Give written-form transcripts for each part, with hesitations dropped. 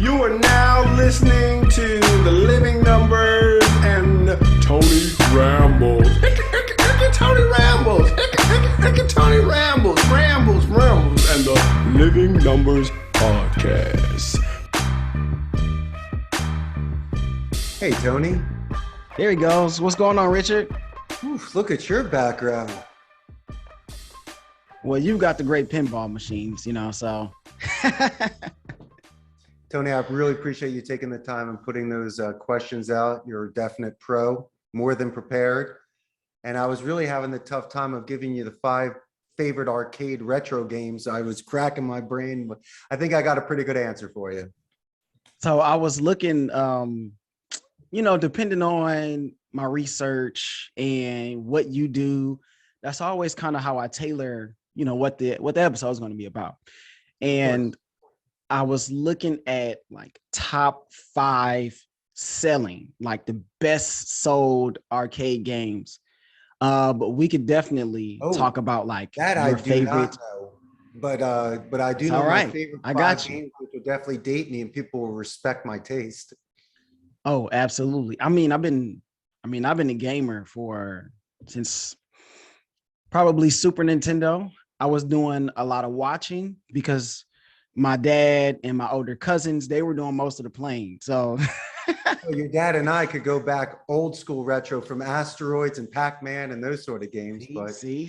You are now listening to the Living Numbers and Tony Rambles. Tony Rambles. Tony Rambles. Rambles. And the Living Numbers Podcast. Hey, Tony. There he goes. What's going on, Richard? Oof, look at your background. Well, you've got the great pinball machines, so. Tony, I really appreciate you taking the time and putting those questions out. You're a definite pro, more than prepared. And I was really having the tough time of giving you the 5 favorite arcade retro games. I was cracking my brain, but I think I got a pretty good answer for you. So I was looking, depending on my research and what you do, that's always kind of how I tailor, what the episode is going to be about. And I was looking at like top 5 selling, like the best sold arcade games. But we could definitely talk about like that your favorite. But I do know my favorite 5 games, which will definitely date me and people will respect my taste. Oh, absolutely. I've been a gamer since probably Super Nintendo. I was doing a lot of watching because my dad and my older cousins, they were doing most of the playing. So your dad and I could go back old school retro from Asteroids and Pac-Man and those sort of games. See.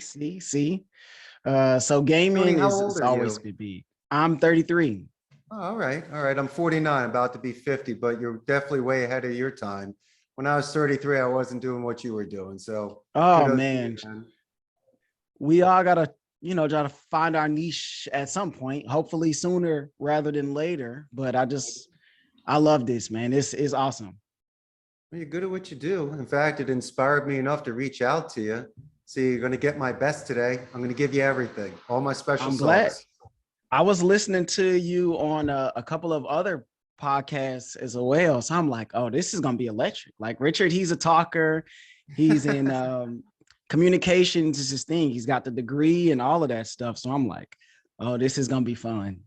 So gaming is always going to be. I'm 33. Oh, all right. I'm 49, about to be 50, but you're definitely way ahead of your time. When I was 33, I wasn't doing what you were doing. So, man, we all gotta, try to find our niche at some point. Hopefully sooner rather than later. But I love this, man. This is awesome. Well, you're good at what you do. In fact, it inspired me enough to reach out to you. See, you're going to get my best today. I'm going to give you everything, all my special songs. Glad. I was listening to you on a couple of other podcasts as well. So I'm like, oh, this is going to be electric. Like Richard, he's a talker. He's in communications is his thing. He's got the degree and all of that stuff. So I'm like, oh, this is going to be fun.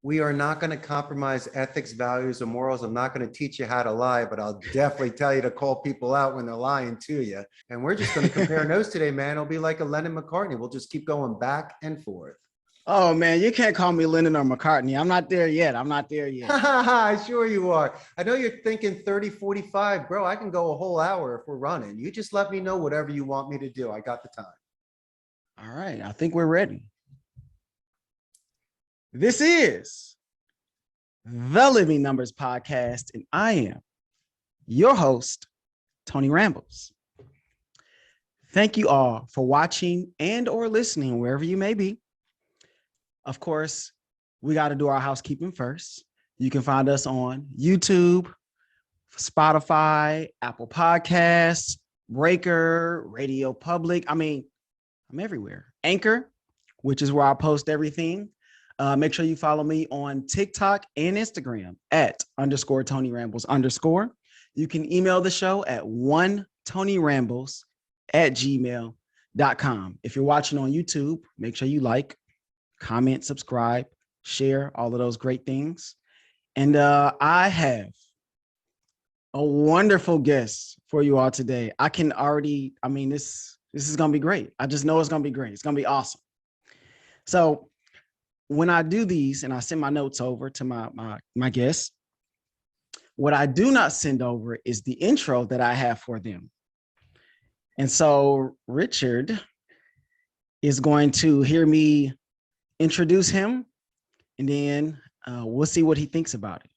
We are not going to compromise ethics, values, or morals. I'm not going to teach you how to lie, but I'll definitely tell you to call people out when they're lying to you. And we're just going to compare notes today, man. It'll be like a Lennon-McCartney. We'll just keep going back and forth. Oh, man, you can't call me Lennon or McCartney. I'm not there yet. Sure you are. I know you're thinking 30, 45. Bro, I can go a whole hour if we're running. You just let me know whatever you want me to do. I got the time. All right. I think we're ready. This is the Living Numbers Podcast, and I am your host, Tony Rambles. Thank you all for watching and or listening wherever you may be. Of course, we got to do our housekeeping first. You can find us on YouTube, Spotify, Apple Podcasts, Breaker, Radio Public. I'm everywhere. Anchor, which is where I post everything. Make sure you follow me on TikTok and Instagram at _Tony Rambles _. You can email the show at oneTonyRambles@gmail.com. If you're watching on YouTube, make sure you like, comment, subscribe, share, all of those great things. And I have a wonderful guest for you all today. I can already, this is going to be great. I just know it's going to be great. It's going to be awesome. So when I do these and I send my notes over to my guests, what I do not send over is the intro that I have for them. And so Richard is going to hear me introduce him, and then we'll see what he thinks about it.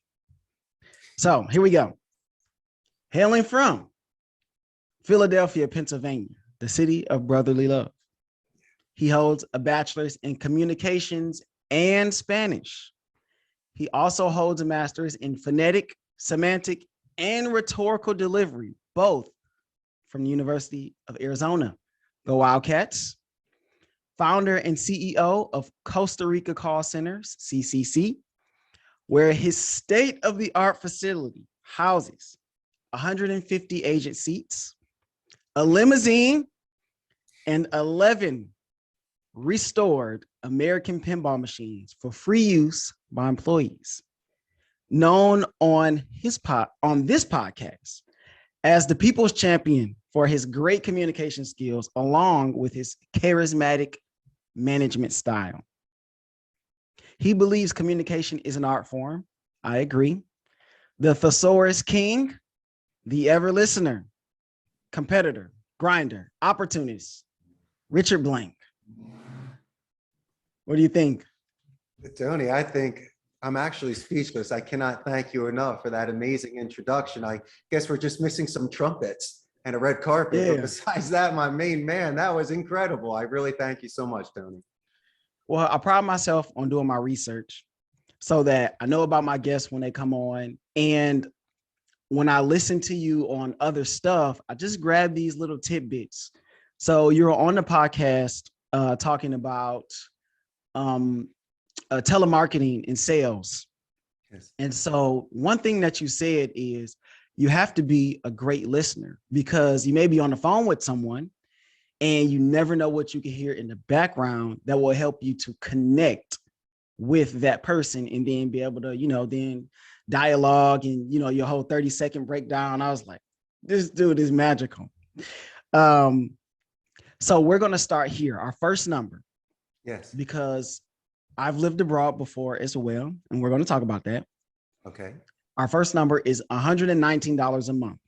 So here we go. Hailing from Philadelphia, Pennsylvania, the city of brotherly love. He holds a bachelor's in communications and Spanish. He also holds a master's in phonetic, semantic, and rhetorical delivery, both from the University of Arizona. Go Wildcats. Founder and CEO of Costa Rica Call Centers, CCC, where his state-of-the-art facility houses 150 agent seats, a limousine, and 11 restored American pinball machines for free use by employees. known on this podcast as the people's champion for his great communication skills, along with his charismatic management style. He believes communication is an art form. I agree. The thesaurus king, the ever listener, competitor, grinder, opportunist, Richard Blank. What do you think? Tony, I think I'm actually speechless. I cannot thank you enough for that amazing introduction. I guess we're just missing some trumpets and a red carpet. Yeah. But besides that, my main man, that was incredible. I really thank you so much, Tony. Well, I pride myself on doing my research so that I know about my guests when they come on. And when I listen to you on other stuff, I just grab these little tidbits. So you're on the podcast talking about telemarketing and sales. Yes. And so one thing that you said is you have to be a great listener, because you may be on the phone with someone and you never know what you can hear in the background that will help you to connect with that person and then be able to, then dialogue and, your whole 30-second breakdown. I was like, this dude is magical. So we're going to start here. Our first number. Yes. Because I've lived abroad before as well, and we're going to talk about that. Okay. Our first number is $119 a month.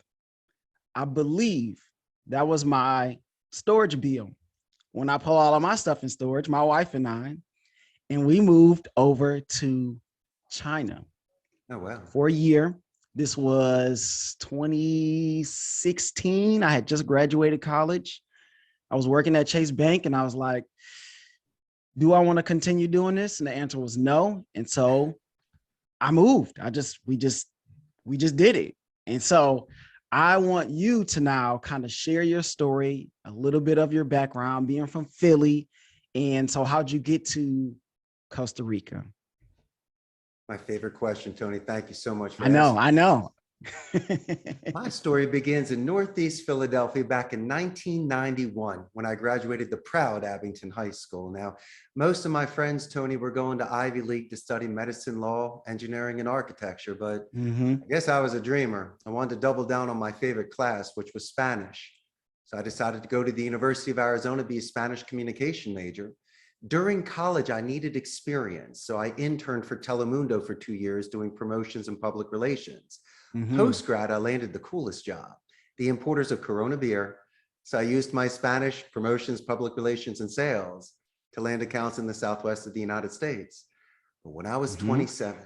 I believe that was my storage bill when I pull all of my stuff in storage, my wife and we moved over to China. Oh, wow. For a year. This was 2016. I had just graduated college. I was working at Chase Bank, and I was like, do I want to continue doing this? And the answer was no. And so I moved. We just did it. And so I want you to now kind of share your story, a little bit of your background, being from Philly. And so how'd you get to Costa Rica? My favorite question, Tony. Thank you so much for I know. My story begins in Northeast Philadelphia back in 1991 when I graduated the proud Abington High School. Now, most of my friends, Tony, were going to Ivy League to study medicine, law, engineering, and architecture, but I guess I was a dreamer. I wanted to double down on my favorite class, which was Spanish. So I decided to go to the University of Arizona to be a Spanish communication major. During college, I needed experience, so I interned for Telemundo for 2 years doing promotions and public relations. Post-grad, I landed the coolest job, the importers of Corona beer. So I used my Spanish, promotions, public relations, and sales to land accounts in the Southwest of the United States. But when I was 27,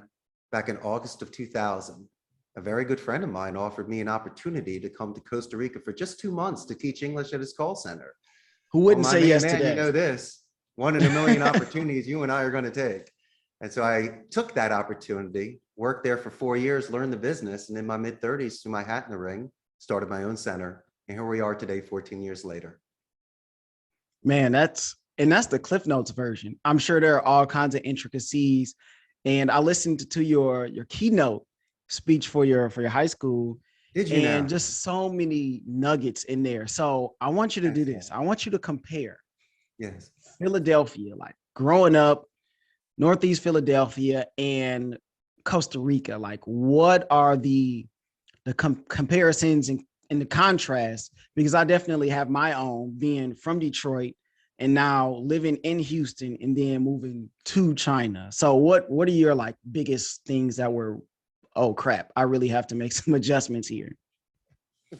back in August of 2000, a very good friend of mine offered me an opportunity to come to Costa Rica for just 2 months to teach English at his call center. Who wouldn't say yes to that? You know this, 1 in a million opportunities you and I are going to take. And so I took that opportunity, worked there for 4 years, learned the business, and in my mid-30s, threw my hat in the ring, started my own center, and here we are today, 14 years later. Man, that's the Cliff Notes version. I'm sure there are all kinds of intricacies, and I listened to your keynote speech for your high school. Did you? And just so many nuggets in there. So I want you to do this. I want you to compare. Yes. Philadelphia, like growing up, Northeast Philadelphia and Costa Rica, like what are the comparisons and the contrast? Because I definitely have my own, being from Detroit and now living in Houston and then moving to China. So what are your like biggest things that were, oh crap, I really have to make some adjustments here?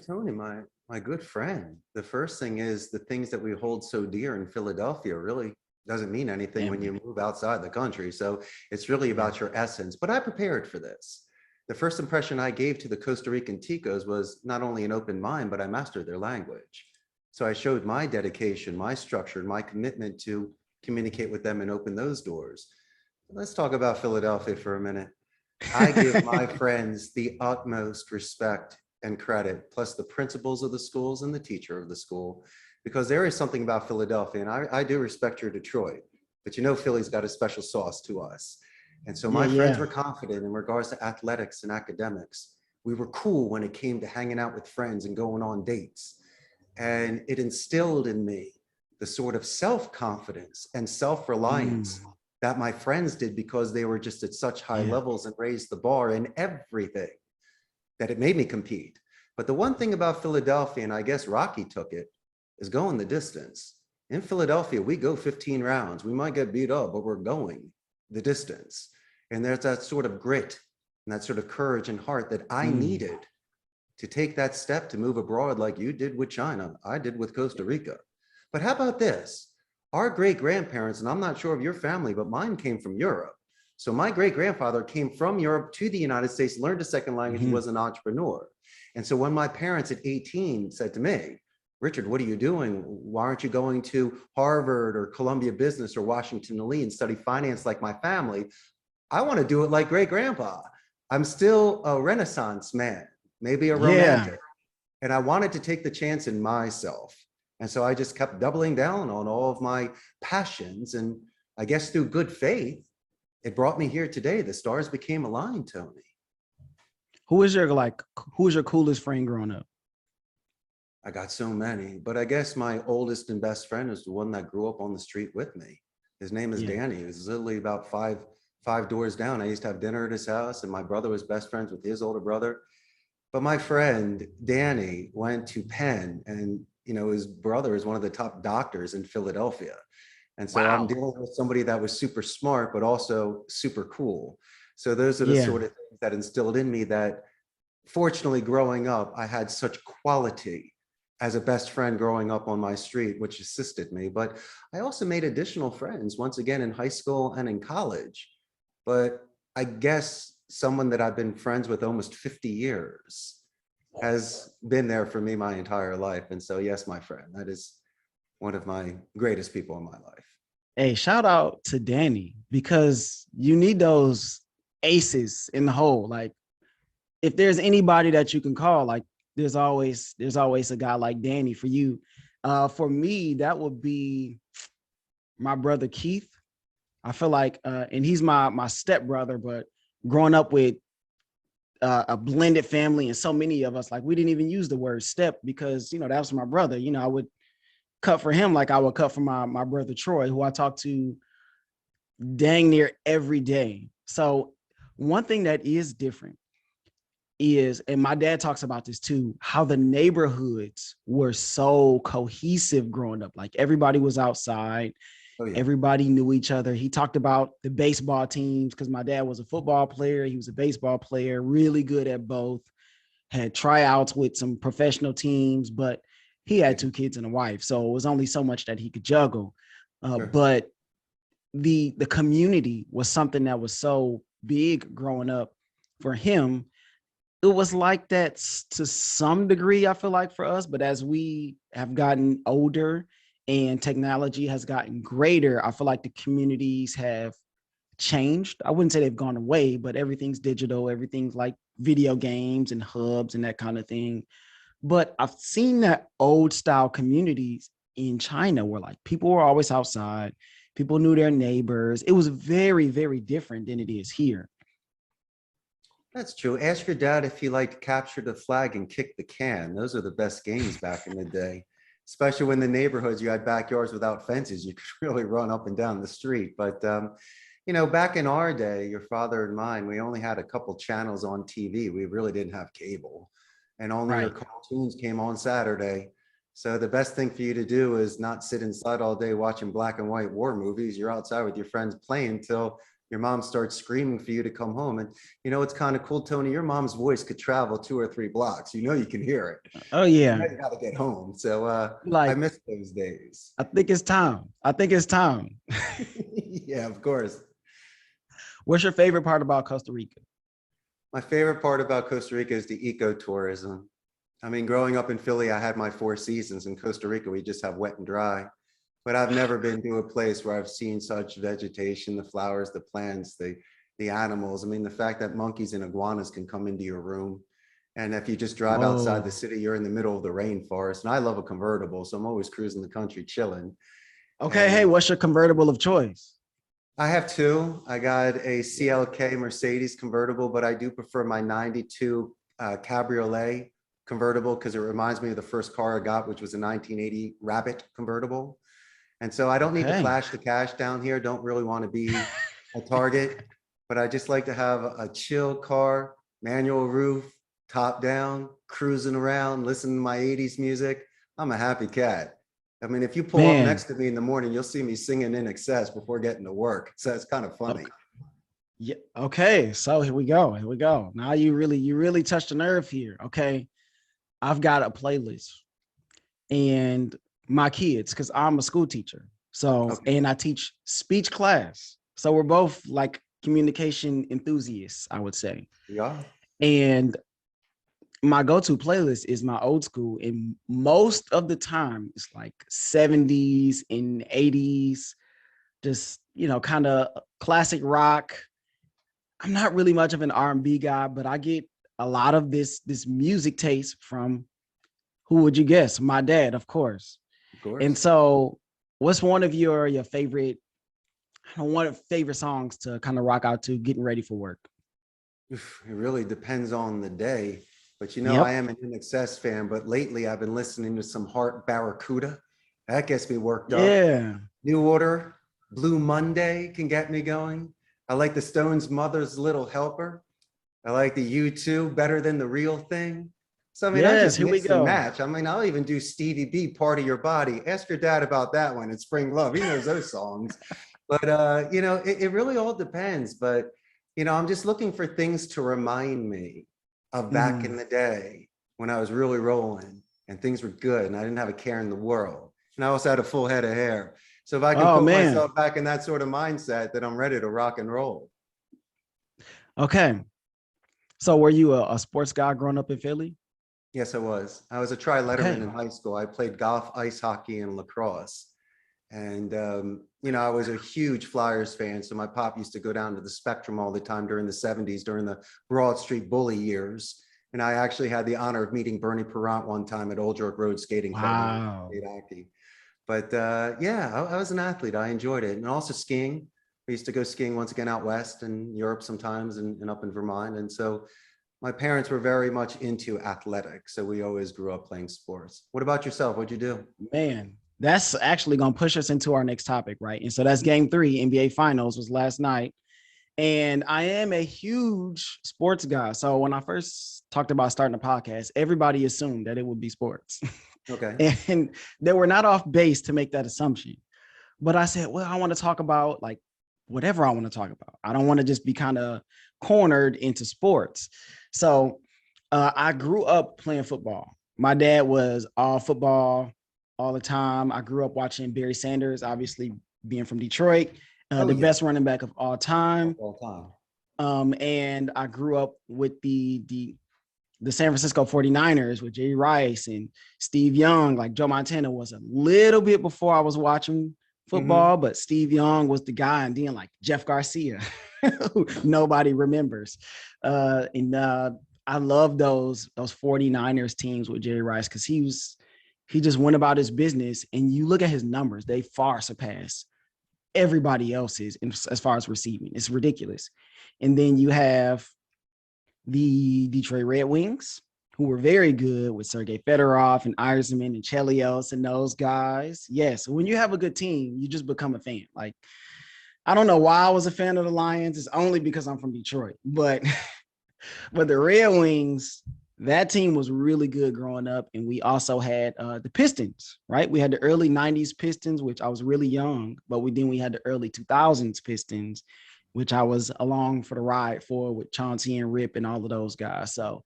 Tony, my good friend, the first thing is the things that we hold so dear in Philadelphia really doesn't mean anything when you move outside the country. So it's really about your essence. But I prepared for this. The first impression I gave to the Costa Rican Ticos was not only an open mind, but I mastered their language. So I showed my dedication, my structure, and my commitment to communicate with them and open those doors. Let's talk about Philadelphia for a minute. I give my friends the utmost respect and credit, plus the principals of the schools and the teacher of the school, because there is something about Philadelphia, and I do respect your Detroit, but Philly's got a special sauce to us. And so my friends were confident in regards to athletics and academics. We were cool when it came to hanging out with friends and going on dates. And it instilled in me the sort of self-confidence and self-reliance that my friends did because they were just at such high levels and raised the bar in everything that it made me compete. But the one thing about Philadelphia, and I guess Rocky took it, is going the distance. In Philadelphia, we go 15 rounds. We might get beat up, but we're going the distance. And there's that sort of grit and that sort of courage and heart that I needed to take that step to move abroad like you did with China, I did with Costa Rica. But how about this? Our great-grandparents, and I'm not sure of your family, but mine came from Europe. So my great-grandfather came from Europe to the United States, learned a second language, was an entrepreneur. And so when my parents at 18 said to me, Richard, what are you doing? Why aren't you going to Harvard or Columbia Business or Washington Lee and study finance like my family? I want to do it like great-grandpa. I'm still a Renaissance man, maybe a romantic. And I wanted to take the chance in myself. And so I just kept doubling down on all of my passions. And I guess through good faith, it brought me here today. The stars became aligned, Tony. Who was your coolest friend growing up? I got so many, but I guess my oldest and best friend is the one that grew up on the street with me. His name is Danny. He was literally about five doors down. I used to have dinner at his house, and my brother was best friends with his older brother. But my friend Danny went to Penn, and his brother is one of the top doctors in Philadelphia. And so I'm dealing with somebody that was super smart, but also super cool. So those are the sort of things that instilled in me that, fortunately, growing up, I had such quality as a best friend growing up on my street, which assisted me. But I also made additional friends, once again, in high school and in college. But I guess someone that I've been friends with almost 50 years has been there for me my entire life. And so, yes, my friend, that is one of my greatest people in my life. Hey, shout out to Danny, because you need those aces in the hole. Like, if there's anybody that you can call, like, there's always a guy like Danny for you. For me, that would be my brother Keith. I feel like, and he's my stepbrother, but growing up with a blended family and so many of us, like, we didn't even use the word step because, that was my brother. I would cut for him like I would cut for my brother Troy, who I talk to dang near every day. So one thing that is different is, and my dad talks about this too, how the neighborhoods were so cohesive growing up. Like, everybody was outside. Everybody knew each other. He talked about the baseball teams because my dad was a football player. He was a baseball player, really good at both, had tryouts with some professional teams, but he had 2 kids and a wife. So it was only so much that he could juggle. But the community was something that was so big growing up for him. It was like that to some degree, I feel like, for us. But as we have gotten older and technology has gotten greater, I feel like the communities have changed. I wouldn't say they've gone away, but everything's digital. Everything's like video games and hubs and that kind of thing. But I've seen that old style communities in China where, like, people were always outside. People knew their neighbors. It was very, very different than it is here. That's true. Ask your dad if he liked to capture the flag and kick the can. Those are the best games back in the day, especially when the neighborhoods, you had backyards without fences. You could really run up and down the street. But, back in our day, your father and mine, we only had a couple channels on TV. We really didn't have cable, and only your cartoons came on Saturday. So the best thing for you to do is not sit inside all day watching black and white war movies. You're outside with your friends playing till your mom starts screaming for you to come home. And it's kind of cool, Tony, your mom's voice could travel 2 or 3 blocks. You can hear it. Oh yeah. You got to get home. So I miss those days. I think it's time. Yeah, of course. What's your favorite part about Costa Rica? My favorite part about Costa Rica is the ecotourism. I mean, growing up in Philly, I had my 4 seasons. In Costa Rica, we just have wet and dry. But I've never been to a place where I've seen such vegetation, the flowers, the plants, the animals. I mean, the fact that monkeys and iguanas can come into your room. And if you just drive outside the city, you're in the middle of the rainforest. And I love a convertible, so I'm always cruising the country, chilling. Okay, hey, what's your convertible of choice? I have 2. I got a CLK Mercedes convertible, but I do prefer my 92 Cabriolet convertible because it reminds me of the first car I got, which was a 1980 Rabbit convertible. And so I don't need to Okay. flash the cash down here. Don't really want to be a target, but I just like to have a chill car, manual roof, top down, cruising around, listening to my 80s music. I'm a happy cat. I mean, if you pull up Man. next to me in the morning, you'll see me singing In Excess before getting to work. So it's kind of funny. Okay. Yeah. Okay. So here we go. Here we go. Now you really touched a nerve here. Okay. I've got a playlist and my kids, because I'm a school teacher. So, Okay. and I teach speech class. So we're both like communication enthusiasts, I would say. Yeah. And my go-to playlist is my old school. And most of the time it's like 70s and 80s, just, kind of classic rock. I'm not really much of an R&B guy, but I get a lot of this music taste from, who would you guess? My dad, of course. Of And course. so, what's one of your favorite, I don't want favorite songs to kind of rock out to getting ready for work? Oof, it really depends on the day. But I Yep. am an In Excess fan, but lately I've been listening to some Heart Barracuda. That gets me worked up. Yeah. New Order, Blue Monday can get me going. I like the Stones' Mother's Little Helper. I like the U2, Better Than the Real Thing. So, I mean, I Yes. just Here we mix and go. match. I mean, I'll even do Stevie B, Part of Your Body. Ask your dad about that one. It's Spring Love. He knows those songs. But, it really all depends. But, I'm just looking for things to remind me of back in Mhm. the day when I was really rolling and things were good and I didn't have a care in the world. And I also had a full head of hair. So if I can Oh put man. myself back in that sort of mindset, then I'm ready to rock and roll. Okay. So, were you a sports guy growing up in Philly? Yes, I was. I was a tri-letterman Okay. in high school. I played golf, ice hockey, and lacrosse. And, I was a huge Flyers fan. So my pop used to go down to the Spectrum all the time during the 70s, during the Broad Street Bully years. And I actually had the honor of meeting Bernie Perrant one time at Old York Road Skating Club when we Wow. played hockey. But yeah, I was an athlete. I enjoyed it. And also skiing. I used to go skiing once again out west and Europe sometimes and up in Vermont. And so my parents were very much into athletics. So we always grew up playing sports. What about yourself? What'd you do? Man, that's actually going to push us into our next topic, right? And so that's game 3, NBA Finals was last night. And I am a huge sports guy. So when I first talked about starting a podcast, everybody assumed that it would be sports. Okay. And they were not off base to make that assumption. But I said, well, I want to talk about like whatever I want to talk about. I don't want to just be kind of cornered into sports. So I grew up playing football. My dad was all football all the time. I grew up watching Barry Sanders, obviously being from Detroit, Oh the yeah. best running back of all time. All time. And I grew up with the San Francisco 49ers with Jerry Rice and Steve Young. Like Joe Montana was a little bit before I was watching Mm-hmm. football, but Steve Young was the guy. And then like Jeff Garcia, who nobody remembers. And I love those 49ers teams with Jerry Rice because he just went about his business. And you look at his numbers, they far surpass everybody else's as far as receiving. It's ridiculous. And then you have the Detroit Red Wings, who were very good with Sergei Fedorov and Yzerman and Chelios and those guys. Yes, when you have a good team, you just become a fan. Like, I don't know why I was a fan of the Lions. It's only because I'm from Detroit. But but the Red Wings, that team was really good growing up. And we also had the Pistons, right? We had the early 90s Pistons, which I was really young, but we had the early 2000s Pistons, which I was along for the ride for with Chauncey and Rip and all of those guys. So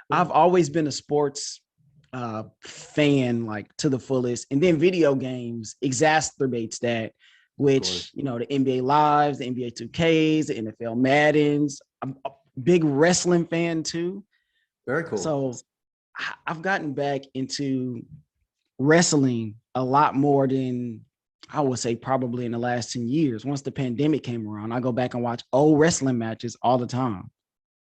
I've always been a sports fan, like to the fullest. And then video games exacerbates that, Of course. which, the NBA Lives, the NBA 2Ks, the NFL Maddens. I'm a big wrestling fan too. Very cool. So I've gotten back into wrestling a lot more than I would say probably in the last 10 years. Once the pandemic came around, I go back and watch old wrestling matches all the time.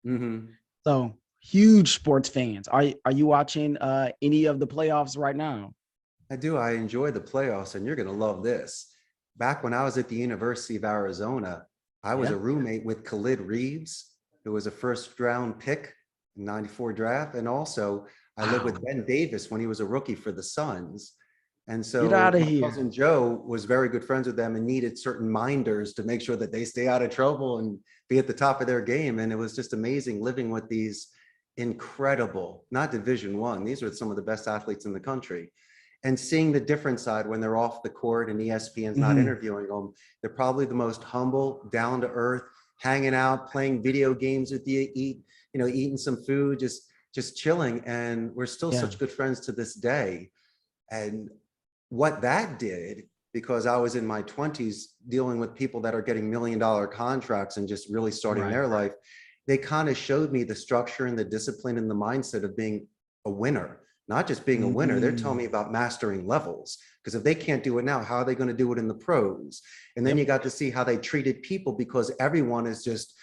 Mm-hmm. So huge sports fans. Are you watching any of the playoffs right now? I do. I enjoy the playoffs, and you're going to love this. Back when I was at the University of Arizona, I was Yeah. a roommate with Khalid Reeves, who was a first round pick in '94 draft. And also, I lived Wow. with Ben Davis when he was a rookie for the Suns. And so Get out of my here. cousin Joe was very good friends with them and needed certain minders to make sure that they stay out of trouble and be at the top of their game. And it was just amazing living with these incredible, not Division I, these are some of the best athletes in the country. And seeing the different side when they're off the court and ESPN's not interviewing them, they're probably the most humble, down to earth, hanging out, playing video games with you, eating some food, just chilling. And we're still such good friends to this day. And what that did, because I was in my 20s dealing with people that are getting $1 million contracts and just really starting their life, they kind of showed me the structure and the discipline and the mindset of being a winner, not just being a winner. They're telling me about mastering levels, because if they can't do it now, how are they going to do it in the pros? And then you got to see how they treated people, because everyone is just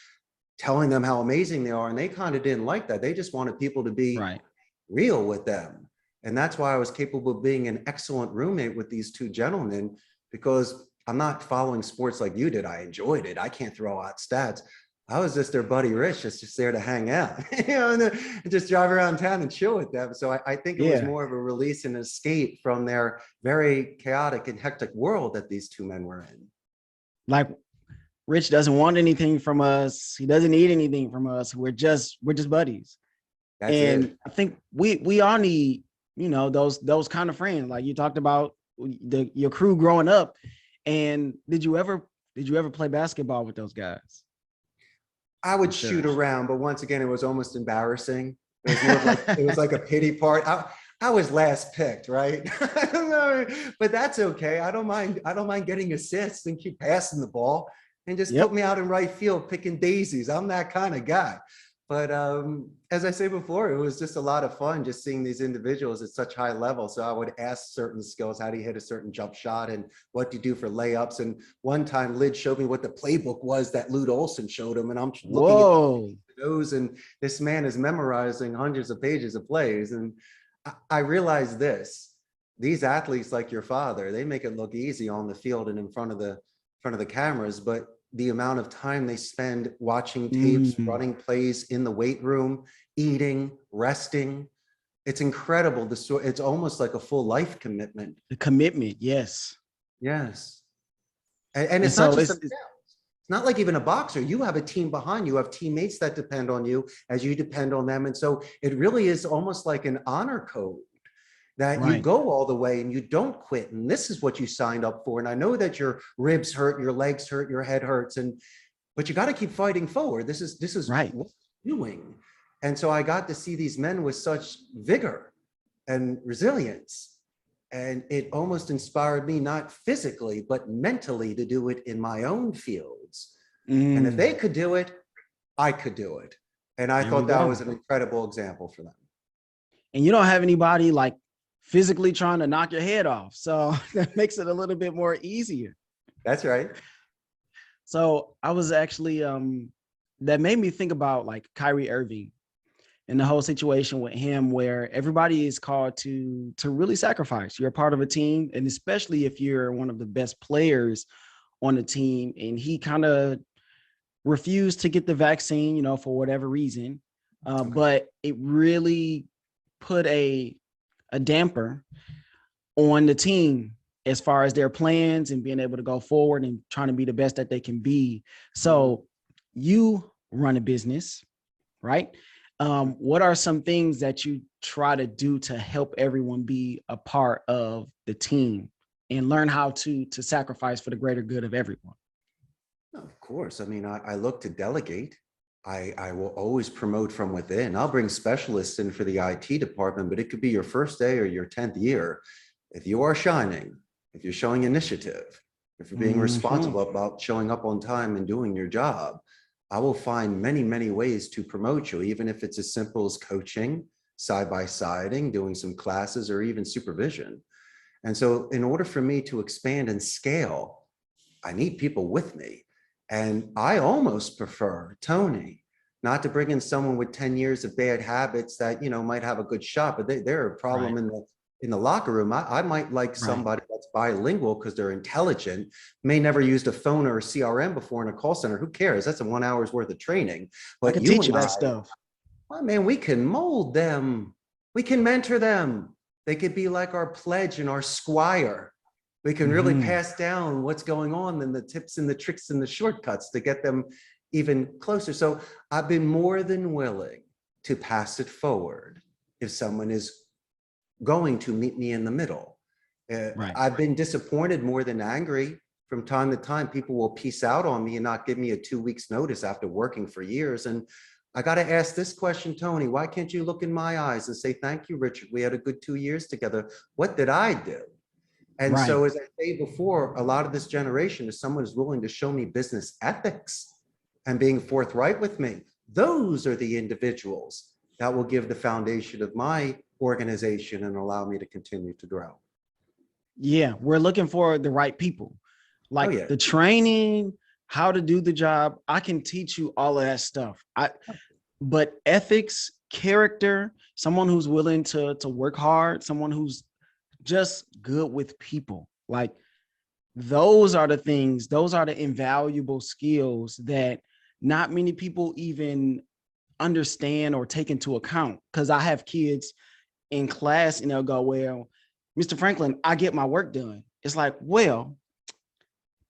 telling them how amazing they are. And they kind of didn't like that. They just wanted people to be real with them. And that's why I was capable of being an excellent roommate with these two gentlemen, because I'm not following sports like you did. I enjoyed it. I can't throw out stats. I was just their buddy Rich, just there to hang out, and just drive around town and chill with them. So I think it was more of a release and escape from their very chaotic and hectic world that these two men were in. Like, Rich doesn't want anything from us. He doesn't need anything from us. We're just buddies. That's it. I think we all need, those kind of friends. Like you talked about your crew growing up. And did you ever play basketball with those guys? I would shoot around, but once again, it was almost embarrassing. It was more like, it was like a pity part. I was last picked, right? But that's okay. I don't mind getting assists and keep passing the ball and just put me out in right field picking daisies. I'm that kind of guy. But as I say before, it was just a lot of fun just seeing these individuals at such high level. So I would ask certain skills, how do you hit a certain jump shot and what do you do for layups? And one time Lyd showed me what the playbook was that Lute Olson showed him. And I'm looking at those, and this man is memorizing hundreds of pages of plays. And I realized these athletes like your father, they make it look easy on the field and in front of the cameras, but the amount of time they spend watching tapes, running plays in the weight room, eating, resting. It's incredible. It's almost like a full life commitment. The commitment, yes. Yes. And it's not just it's not like even a boxer. You have a team behind you, have teammates that depend on you as you depend on them. And so it really is almost like an honor code that you go all the way and you don't quit. And this is what you signed up for. And I know that your ribs hurt, your legs hurt, your head hurts, but you got to keep fighting forward. This is what you're doing. And so I got to see these men with such vigor and resilience. And it almost inspired me, not physically, but mentally, to do it in my own fields. And if they could do it, I could do it. And I thought that was an incredible example for them. And you don't have anybody like physically trying to knock your head off. So that makes it a little bit more easier. That's right. So I was actually, that made me think about like Kyrie Irving and the whole situation with him, where everybody is called to really sacrifice. You're a part of a team, and especially if you're one of the best players on the team. And he kind of refused to get the vaccine, for whatever reason. But it really put a damper on the team as far as their plans and being able to go forward and trying to be the best that they can be. So you run a business, right? What are some things that you try to do to help everyone be a part of the team and learn how to sacrifice for the greater good of everyone? Of course. I mean, I look to delegate. I will always promote from within. I'll bring specialists in for the IT department, but it could be your first day or your 10th year. If you are shining, if you're showing initiative, if you're being responsible about showing up on time and doing your job, I will find many, many ways to promote you, even if it's as simple as coaching, side-by-siding, doing some classes, or even supervision. And so in order for me to expand and scale, I need people with me. And I almost prefer, Tony, not to bring in someone with 10 years of bad habits that, might have a good shot, but they're a problem in the locker room. I might like somebody that's bilingual because they're intelligent, may never used a phone or a CRM before in a call center. Who cares? That's a 1 hour's worth of training. But I can teach you that stuff. Well, man, we can mold them. We can mentor them. They could be like our pledge and our squire. We can really pass down what's going on and the tips and the tricks and the shortcuts to get them even closer. So I've been more than willing to pass it forward if someone is going to meet me in the middle. Right. I've been disappointed more than angry. From time to time, people will peace out on me and not give me a 2 weeks notice after working for years. And I got to ask this question, Tony, why can't you look in my eyes and say, thank you, Richard. We had a good 2 years together. What did I do? And Right. so, as I say before, a lot of this generation is someone who's willing to show me business ethics and being forthright with me. Those are the individuals that will give the foundation of my organization and allow me to continue to grow. Yeah, we're looking for the right people. Like yeah. the training, how to do the job. I can teach you all of that stuff. But ethics, character, someone who's willing to work hard, someone who's just good with people. Like those are the things, those are the invaluable skills that not many people even understand or take into account. Because I have kids in class and they'll go, well, Mr. Franklin, I get my work done. It's like, well,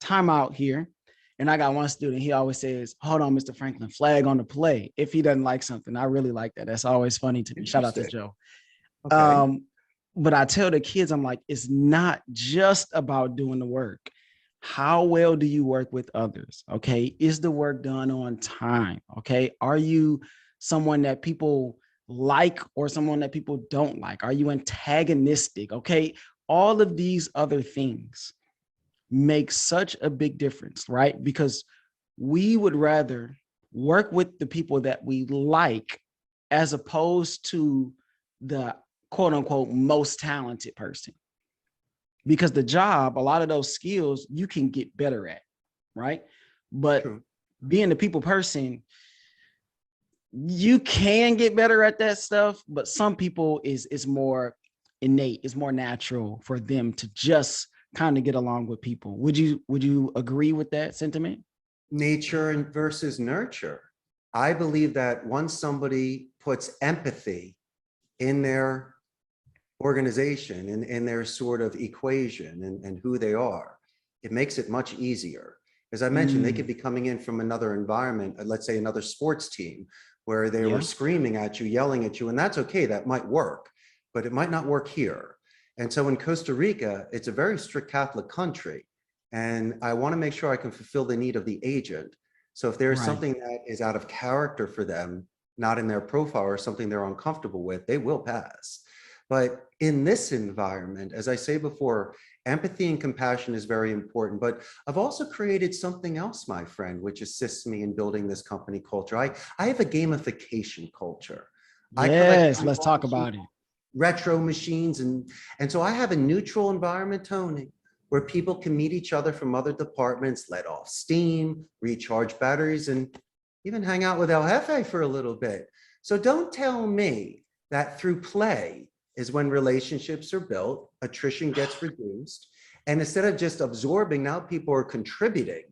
time out here. And I got one student, he always says, hold on, Mr. Franklin, flag on the play. If he doesn't like something, I really like that. That's always funny to me. Shout out to Joe. Okay. But I tell the kids, I'm like, it's not just about doing the work. How well do you work with others? Okay. Is the work done on time? Okay. Are you someone that people like or someone that people don't like? Are you antagonistic? Okay. All of these other things make such a big difference, right? Because we would rather work with the people that we like as opposed to the quote unquote most talented person, because the job, a lot of those skills you can get better at, right? But True. Being the people person, you can get better at that stuff, but some people is more innate, it's more natural for them to just kind of get along with people. Would you agree with that sentiment? Nature and versus nurture. I believe that once somebody puts empathy in their organization and in their sort of equation and who they are, it makes it much easier. As I mentioned, they could be coming in from another environment, let's say another sports team, where they were screaming at you, yelling at you, and that's okay, that might work, but it might not work here. And so in Costa Rica, it's a very strict Catholic country, and I want to make sure I can fulfill the need of the agent. So if there's something that is out of character for them, not in their profile, or something they're uncomfortable with, they will pass. But in this environment, as I say before, empathy and compassion is very important. But I've also created something else, my friend, which assists me in building this company culture. I have a gamification culture. Yes, let's talk about it. Retro machines. And so I have a neutral environment, Tony, where people can meet each other from other departments, let off steam, recharge batteries, and even hang out with El Jefe for a little bit. So don't tell me that through play is when relationships are built, attrition gets reduced. And instead of just absorbing, now people are contributing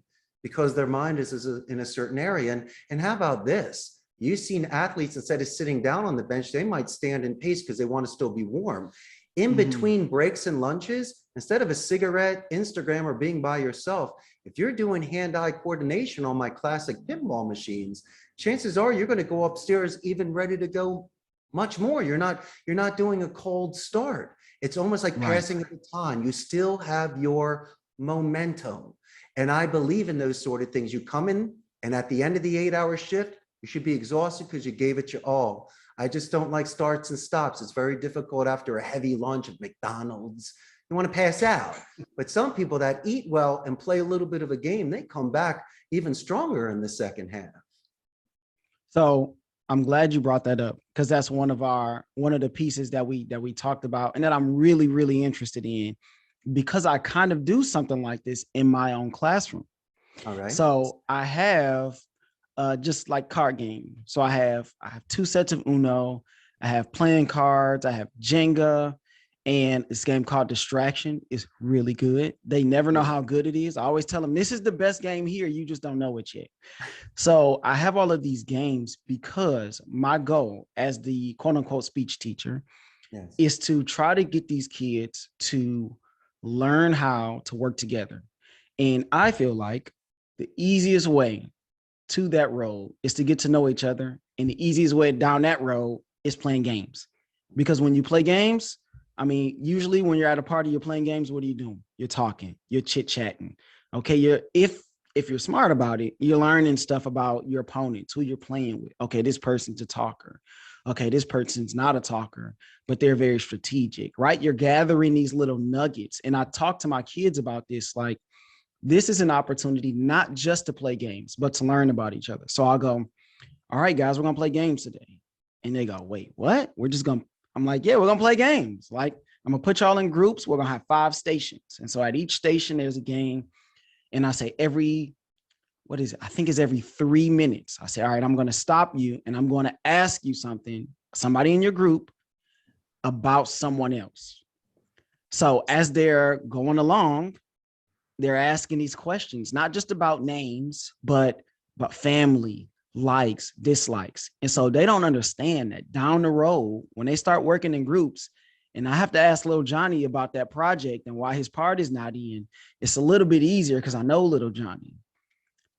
because their mind is in a certain area. And how about this? You've seen athletes, instead of sitting down on the bench, they might stand and pace because they want to still be warm. In between breaks and lunches, instead of a cigarette, Instagram, or being by yourself, if you're doing hand-eye coordination on my classic pinball machines, chances are you're going to go upstairs even ready to go much more. You're not doing a cold start. It's almost like passing the baton. You still have your momentum. And I believe in those sort of things. You come in, and at the end of the 8-hour shift, you should be exhausted because you gave it your all. I just don't like starts and stops. It's very difficult after a heavy lunch at McDonald's. You want to pass out. But some people that eat well and play a little bit of a game, they come back even stronger in the second half. So I'm glad you brought that up, because that's one of the pieces that we talked about, and that I'm really, really interested in, because I kind of do something like this in my own classroom. All right. So I have just like card game. So I have 2 sets of Uno, I have playing cards, I have Jenga, and this game called Distraction is really good. They never know how good it is. I always tell them, this is the best game here. You just don't know it yet. So I have all of these games because my goal as the quote unquote speech teacher Yes. is to try to get these kids to learn how to work together. And I feel like the easiest way to that road is to get to know each other. And the easiest way down that road is playing games. Because when you play games, I mean, usually when you're at a party, you're playing games, what are you doing? You're talking, you're chit-chatting. Okay, if you're smart about it, you're learning stuff about your opponents, who you're playing with. Okay, this person's a talker. Okay, this person's not a talker, but they're very strategic, right? You're gathering these little nuggets. And I talk to my kids about this, like, this is an opportunity not just to play games, but to learn about each other. So I'll go, all right, guys, we're gonna play games today. And they go, wait, what? I'm like, yeah, we're gonna play games. Like, I'm gonna put y'all in groups. We're gonna have 5 stations. And so at each station, there's a game. And I say every 3 minutes. I say, all right, I'm gonna stop you and I'm gonna ask you somebody in your group about someone else. So as they're going along, they're asking these questions, not just about names, but family, likes, dislikes. And so they don't understand that down the road, when they start working in groups, and I have to ask little Johnny about that project and why his part is not in, it's a little bit easier because I know little Johnny,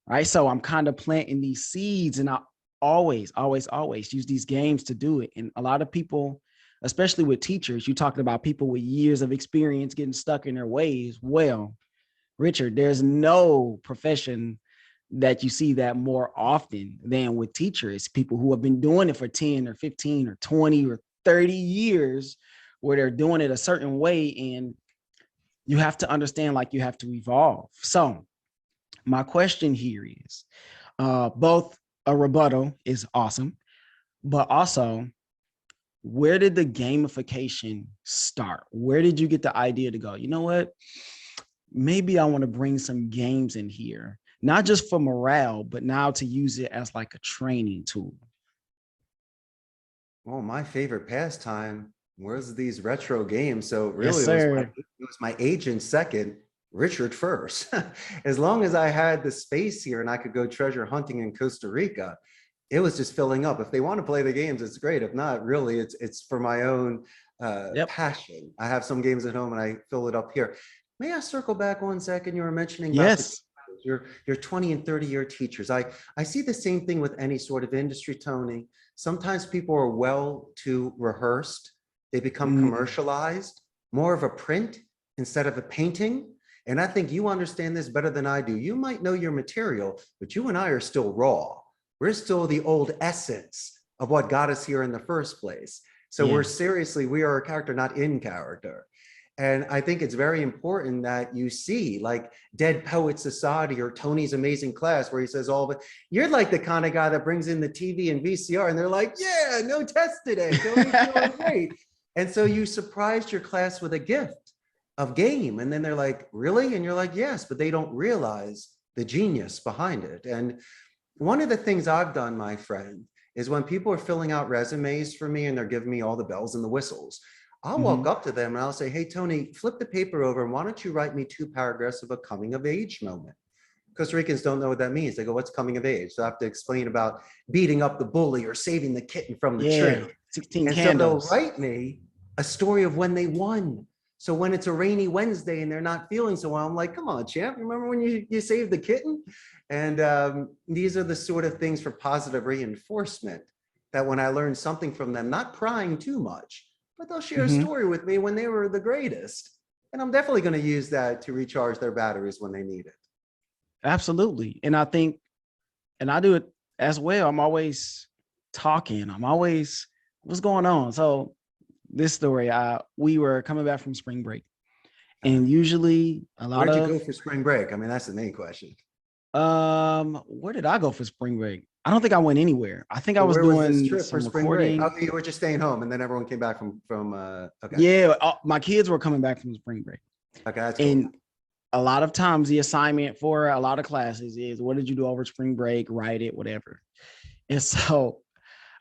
right? So I'm kind of planting these seeds, and I always use these games to do it. And a lot of people, especially with teachers, you talking about people with years of experience getting stuck in their ways. Well, Richard, there's no profession that you see that more often than with teachers, people who have been doing it for 10 or 15 or 20 or 30 years, where they're doing it a certain way. And you have to understand, like, you have to evolve. So my question here is, both a rebuttal is awesome, but also, where did the gamification start? Where did you get the idea to go, you know what? Maybe I want to bring some games in here, not just for morale, but now to use it as like a training tool. Well, my favorite pastime was these retro games. So really, Yes, sir. it was my agent second, Richard first. As long as I had the space here and I could go treasure hunting in Costa Rica, it was just filling up. If they want to play the games, it's great. If not, really, it's for my own passion. I have some games at home and I fill it up here. May I circle back 1 second? You were mentioning about Yes. your 20 and 30-year teachers. I see the same thing with any sort of industry, Tony. Sometimes people are well too rehearsed. They become commercialized, more of a print instead of a painting. And I think you understand this better than I do. You might know your material, but you and I are still raw. We're still the old essence of what got us here in the first place. So we are a character, not in character. And I think it's very important that you see, like, Dead Poet Society or Tony's Amazing Class, where he says all of it. You're like the kind of guy that brings in the TV and VCR and they're like, yeah, no test today. Tony's doing great. And so you surprised your class with a gift of game. And then they're like, really? And you're like, yes, but they don't realize the genius behind it. And one of the things I've done, my friend, is when people are filling out resumes for me and they're giving me all the bells and the whistles, I'll walk up to them and I'll say, hey, Tony, flip the paper over and why don't you write me 2 paragraphs of a coming of age moment? Costa Ricans don't know what that means. They go, what's coming of age? So I have to explain about beating up the bully or saving the kitten from the tree. 16 and candles. So they'll write me a story of when they won. So when it's a rainy Wednesday and they're not feeling so well, I'm like, come on, champ, remember when you saved the kitten? And these are the sort of things for positive reinforcement that when I learn something from them, not prying too much, but they'll share a story with me when they were the greatest. And I'm definitely going to use that to recharge their batteries when they need it. Absolutely. And I think, and I do it as well. I'm always talking. I'm always, what's going on? So this story, we were coming back from spring break, and usually a lot Where'd you go for spring break? I mean, that's the main question. Where did I go for spring break? I don't think I went anywhere. I think I was Where doing was this trip some for spring recording. break? Oh, you were just staying home and then everyone came back from okay. Yeah, my kids were coming back from spring break. Okay, that's cool. And a lot of times the assignment for a lot of classes is, what did you do over spring break? Write it, whatever. And so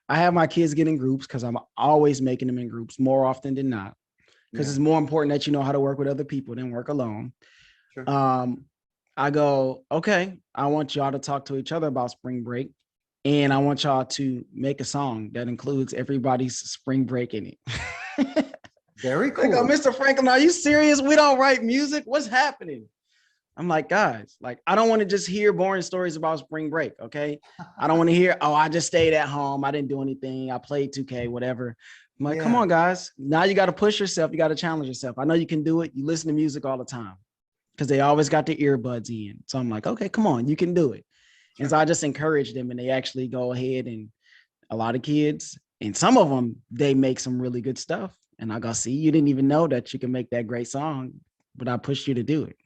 I have my kids get in groups because I'm always making them in groups more often than not, because it's more important that you know how to work with other people than work alone. Sure. I go, okay, I want y'all to talk to each other about spring break. And I want y'all to make a song that includes everybody's spring break in it. Very They go, cool. Mr. Franklin, are you serious? We don't write music. What's happening? I'm like, guys, like, I don't want to just hear boring stories about spring break. Okay. I don't want to hear, oh, I just stayed at home. I didn't do anything. I played 2K, whatever. I'm like, come Yeah. on, guys. Now you got to push yourself. You got to challenge yourself. I know you can do it. You listen to music all the time because they always got their earbuds in. So I'm like, okay, come on, you can do it. And so I just encourage them, and they actually go ahead, and a lot of kids, and some of them, they make some really good stuff. And I go, see, you didn't even know that you can make that great song, but I pushed you to do it.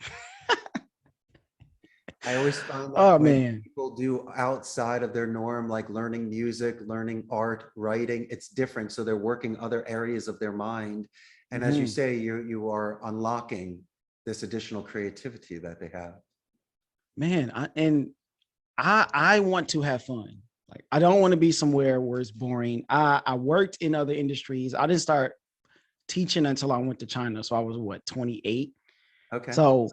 I always find that Oh, when man. people do outside of their norm, like learning music, learning art, writing, it's different. So they're working other areas of their mind. And as you say, you are unlocking this additional creativity that they have. Man, I want to have fun. Like, I don't want to be somewhere where it's boring. I worked in other industries. I didn't start teaching until I went to China. So I was what, 28? Okay. So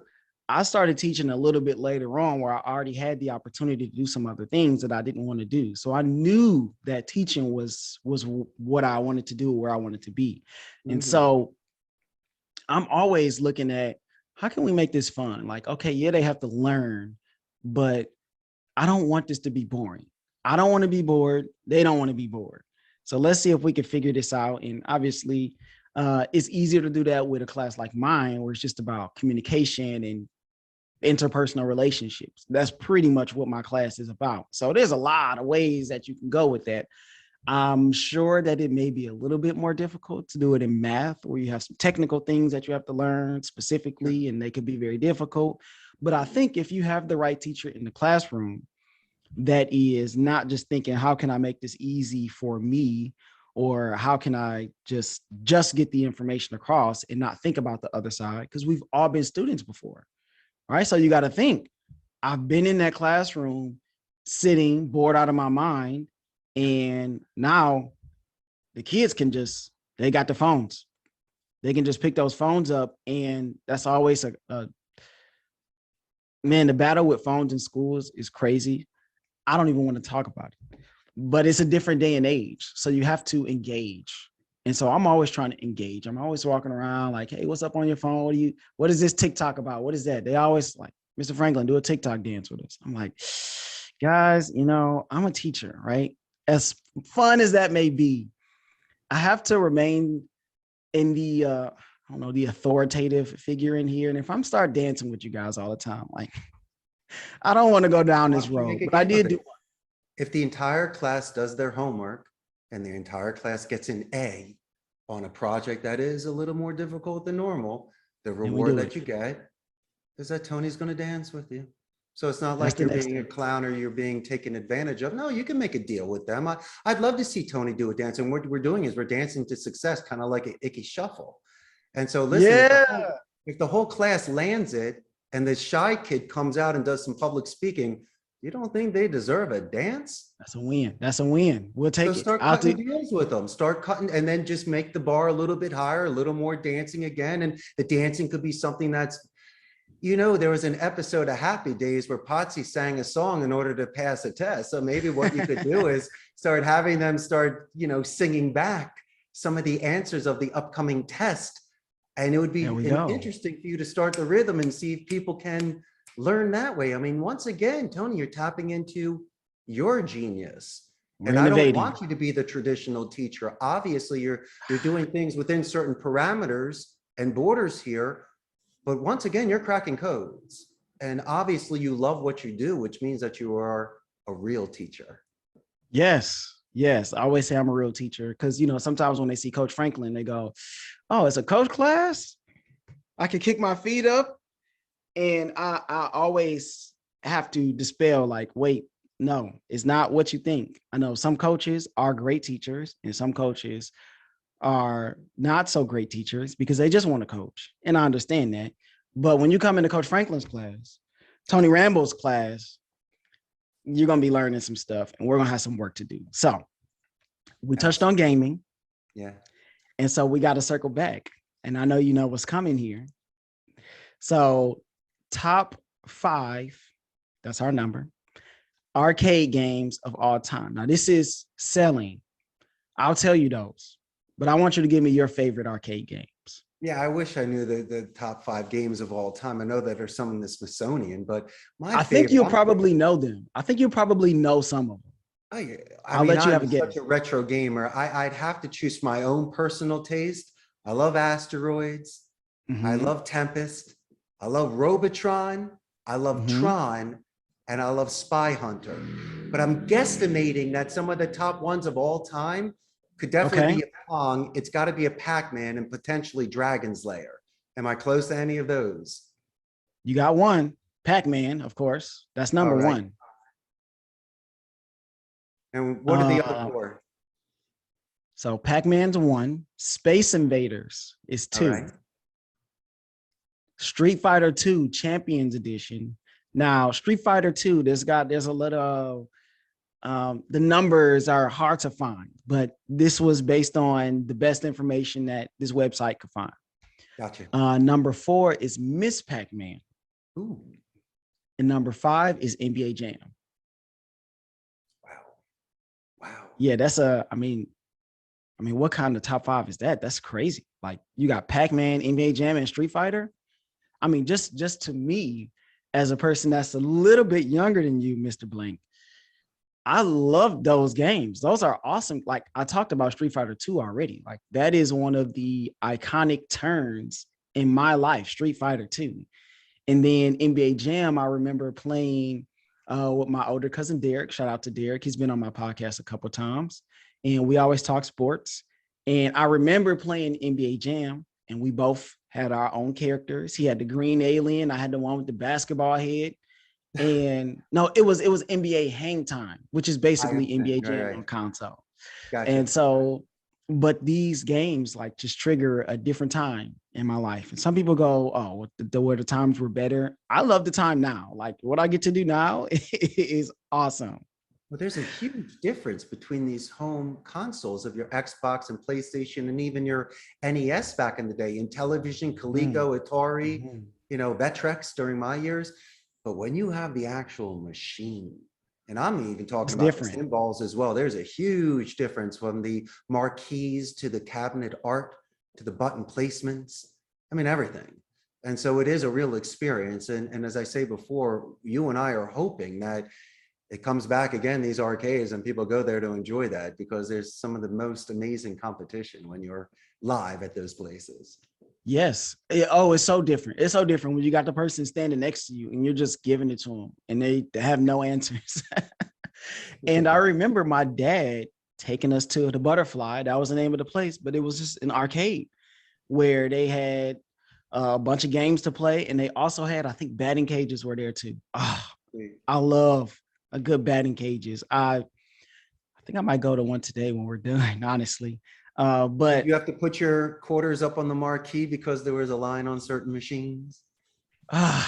I started teaching a little bit later on, where I already had the opportunity to do some other things that I didn't want to do. So I knew that teaching was what I wanted to do, where I wanted to be. And so I'm always looking at, how can we make this fun? Like, okay, yeah, they have to learn, but I don't want this to be boring. I don't want to be bored. They don't want to be bored. So let's see if we can figure this out. And obviously, it's easier to do that with a class like mine, where it's just about communication and interpersonal relationships. That's pretty much what my class is about. So there's a lot of ways that you can go with that. I'm sure that it may be a little bit more difficult to do it in math, where you have some technical things that you have to learn specifically, and they could be very difficult. But I think if you have the right teacher in the classroom that is not just thinking, how can I make this easy for me, or how can I just get the information across and not think about the other side, because we've all been students before. All right. So you got to think, I've been in that classroom sitting bored out of my mind. And now the kids can they got the phones. They can just pick those phones up. And that's always man, the battle with phones in schools is crazy. I don't even want to talk about it, but it's a different day and age. So you have to engage. And so I'm always trying to engage. I'm always walking around like, hey, what's up on your phone? What is this TikTok about? What is that? They always like, Mr. Franklin, do a TikTok dance with us. I'm like, guys, I'm a teacher, right? As fun as that may be, I have to remain in the, the authoritative figure in here. And if I'm start dancing with you guys all the time, like, I don't want to go down this road, but I did do one. If the entire class does their homework and the entire class gets an A on a project that is a little more difficult than normal, the reward that you get is that Tony's going to dance with you. So it's not like you're being a clown or you're being taken advantage of. No, you can make a deal with them. I'd love to see Tony do a dance. And what we're doing is we're dancing to success, kind of like an icky shuffle. And so listen, if the whole class lands it and the shy kid comes out and does some public speaking, you don't think they deserve a dance? That's a win. That's a win. We'll take it. Start cutting deals with them. Start cutting, and then just make the bar a little bit higher, a little more dancing again. And the dancing could be something that's, there was an episode of Happy Days where Potsy sang a song in order to pass a test. So maybe what you could do is start having them singing back some of the answers of the upcoming test. And it would be interesting for you to start the rhythm and see if people can learn that way. I mean, once again, Tony, you're tapping into your genius. And I don't want you to be the traditional teacher. Obviously, you're doing things within certain parameters and borders here. But once again, you're cracking codes. And obviously, you love what you do, which means that you are a real teacher. Yes. Yes. I always say I'm a real teacher because, sometimes when they see Coach Franklin, they go, oh, it's a coach class. I can kick my feet up. And I always have to dispel like, wait, no, it's not what you think. I know some coaches are great teachers and some coaches are not so great teachers because they just want to coach. And I understand that. But when you come into Coach Franklin's class, Tony Rambo's class, you're going to be learning some stuff and we're going to have some work to do. So we touched on gaming. Yeah. And so we got to circle back. And I know you know what's coming here. So top 5, that's our number, arcade games of all time. Now this is selling. I'll tell you those. but I want you to give me your favorite arcade games. Yeah, I wish I knew the top 5 games of all time. I know that there's some in the Smithsonian, but my I think favorite, you'll probably know them. I think you'll probably know some of them. I I'll mean, let you have I'm a such guess. a retro gamer. I'd have to choose my own personal taste. I love Asteroids. I Hmm. love Tempest. I love Robotron. I love Hmm. Tron. And I love Spy Hunter. But I'm guesstimating that some of the top ones of all time could definitely Okay. be a Pong. It's got to be a Pac-Man and potentially Dragon's Lair. Am I close to any of those? You got one. Pac-Man, of course. That's All number right. one. And what are the other Uh, 4? so Pac-Man's one. Space Invaders is All right. 2. Street Fighter 2 Champions Edition. Now, Street Fighter 2, there's a little the numbers are hard to find, but this was based on the best information that this website could find. Gotcha. Number 4 is Miss Pac-Man. Ooh, And number 5 is NBA Jam. wow. Wow. Yeah, I mean, what kind of top 5 is that? That's crazy. Like you got Pac-Man, NBA Jam, and Street Fighter. I mean, just to me, as a person that's a little bit younger than you, Mr. Blank, I love those games. Those are awesome. Like I talked about Street Fighter 2 already. Like that is one of the iconic turns in my life, Street Fighter 2. And then NBA Jam, I remember playing with my older cousin Derek. Shout out to Derek. He's been on my podcast a couple of times. And we always talk sports. And I remember playing NBA Jam, and we both had our own characters. He had the green alien. I had the one with the basketball head. And no, it was NBA Hang Time, which is I basically NBA understand. All Jam right. on console. Gotcha. And so, but these games like just trigger a different time in my life. And some people go, "Oh, where the times were better." I love the time now. Like what I get to do now is awesome. Well, there's a huge difference between these home consoles of your Xbox and PlayStation and even your NES back in the day, in television, Mm. Coleco, Atari, Mhm. Vectrex during my years. But when you have the actual machine, and I'm even talking It's about the different. pinballs as well, there's a huge difference from the marquees to the cabinet art to the button placements. I mean, everything. And so it is a real experience. And as I say before, you and I are hoping that it comes back again, these arcades, and people go there to enjoy that because there's some of the most amazing competition when you're live at those places. Yes. It's so different. It's so different when you got the person standing next to you and you're just giving it to them and they have no answers. And I remember my dad taking us to the Butterfly. That was the name of the place, but it was just an arcade where they had a bunch of games to play. And they also had, I think, batting cages were there too. Oh, I love a good batting cages. I think I might go to one today when we're done, honestly. Did But you have to put your quarters up on the marquee because there was a line on certain machines? I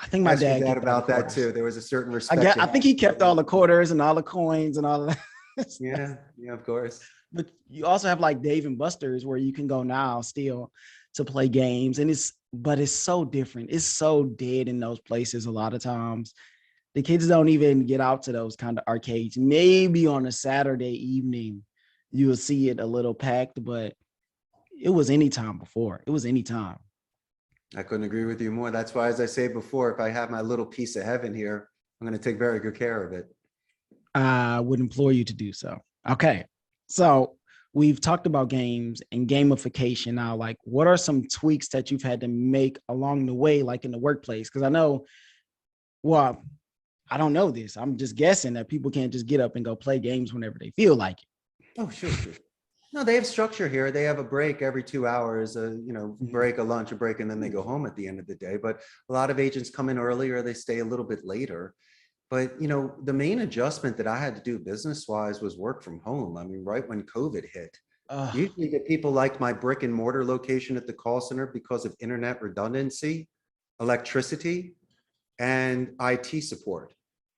think my Ask your dad dad kept all the about that quarters. too. There was a certain respect. I think he kept all the quarters and all the coins and all of that. Yeah, yeah, of course. But you also have like Dave and Buster's where you can go now still to play games. And it's so different. It's so dead in those places a lot of times. The kids don't even get out to those kind of arcades. Maybe on a Saturday evening, you will see it a little packed, but it was any time before. It was any time. I couldn't agree with you more. That's why, as I say before, if I have my little piece of heaven here, I'm going to take very good care of it. I would implore you to do so. Okay. So we've talked about games and gamification now. Like, what are some tweaks that you've had to make along the way, like in the workplace? Because I know, well, I don't know this. I'm just guessing that people can't just get up and go play games whenever they feel like it. Oh, sure, sure. No, they have structure here. They have a break every 2 hours, break, a lunch, a break, and then they go home at the end of the day. But a lot of agents come in earlier, they stay a little bit later. But, the main adjustment that I had to do business-wise was work from home. I mean, right when COVID hit. Usually the people liked my brick and mortar location at the call center because of internet redundancy, electricity, and IT support.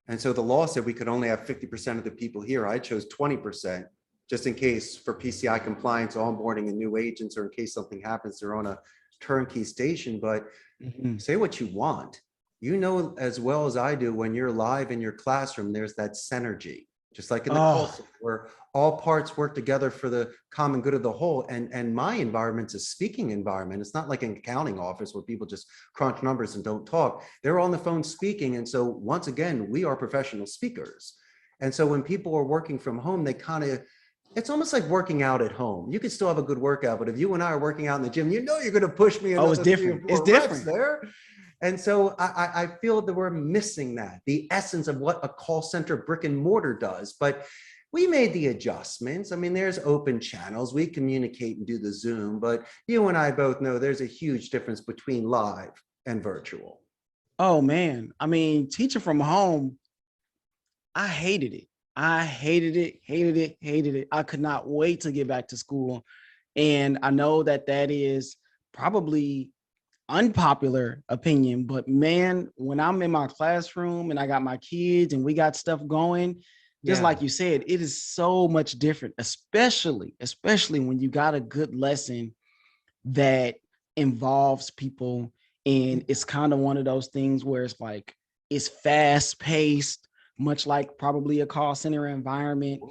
And so the law said we could only have 50% of the people here. I chose 20%. Just in case for PCI compliance, onboarding and new agents, or in case something happens, they're on a turnkey station. But say what you want. As well as I do, when you're live in your classroom, there's that synergy. just like in the call center, where all parts work together for the common good of the whole. And my environment's a speaking environment. It's not like an accounting office where people just crunch numbers and don't talk. They're on the phone speaking. And so once again, we are professional speakers. And so when people are working from home, they kind of, it's almost like working out at home. You can still have a good workout, but if you and I are working out in the gym, you know you're going to push me another it's different. 3 or 4 It's different there. And so I feel that we're missing that, the essence of what a call center brick and mortar does. But we made the adjustments. I mean, there's open channels. We communicate and do the Zoom, but you and I both know there's a huge difference between live and virtual. Oh man, I mean, teaching from home, I hated it. I hated it. I could not wait to get back to school. And I know that that is probably unpopular opinion, but man, when I'm in my classroom and I got my kids and we got stuff going, just like you said, it is so much different, especially when you got a good lesson that involves people. And it's kind of one of those things where it's like, it's fast paced, much like probably a call center environment.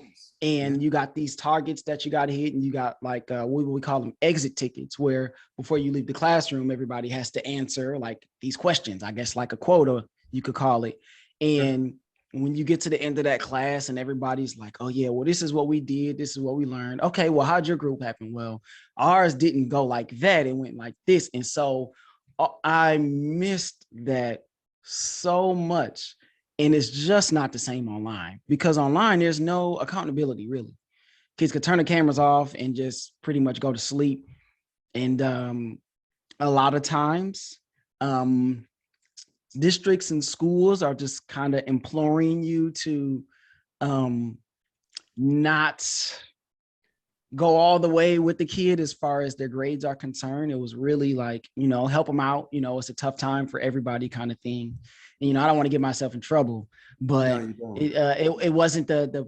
And you got these targets that you got to hit, and you got like we call them exit tickets, where before you leave the classroom, everybody has to answer like these questions, I guess like a quota, you could call it. And when you get to the end of that class and everybody's like, oh yeah, well, this is what we did, this is what we learned. Okay, well, how'd your group happen? Well, ours didn't go like that, it went like this. And so I missed that so much. And it's just not the same online, because online, there's no accountability, really. Kids could turn the cameras off and just pretty much go to sleep. And a lot of times, districts and schools are just kind of imploring you to not go all the way with the kid as far as their grades are concerned. It was really like, help them out. It's a tough time for everybody kind of thing. And, I don't want to get myself in trouble, but it wasn't the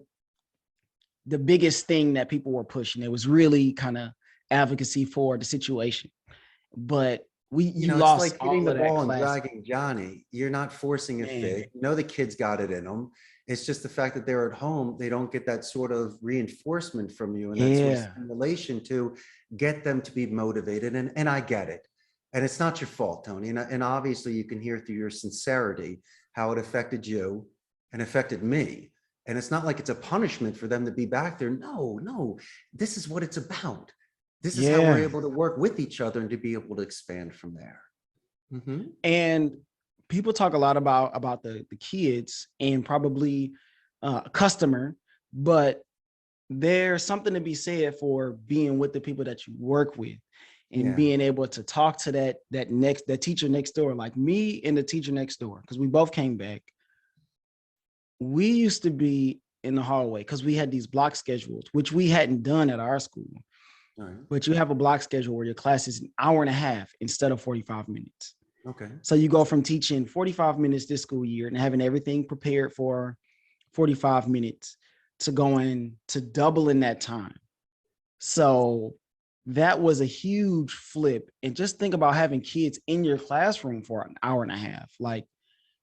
biggest thing that people were pushing. It was really kind of advocacy for the situation. But you lost it's like hitting the ball and class. dragging Johnny. You're not forcing a fit. The kids got it in them. It's just the fact that they're at home, they don't get that sort of reinforcement from you and that sort of stimulation to get them to be motivated. And I get it. And it's not your fault, Tony. And obviously you can hear through your sincerity how it affected you and affected me. And it's not like it's a punishment for them to be back there. No, this is what it's about. This is how we're able to work with each other and to be able to expand from there. And people talk a lot about the kids and probably a customer, but there's something to be said for being with the people that you work with. And being able to talk to that teacher next door, like me and the teacher next door, because we both came back. We used to be in the hallway because we had these block schedules, which we hadn't done at our school. But you have a block schedule where your class is an hour and a half instead of 45 minutes. Okay. So you go from teaching 45 minutes this school year and having everything prepared for 45 minutes to going to doubling that time. So that was a huge flip. And just think about having kids in your classroom for an hour and a half. Like,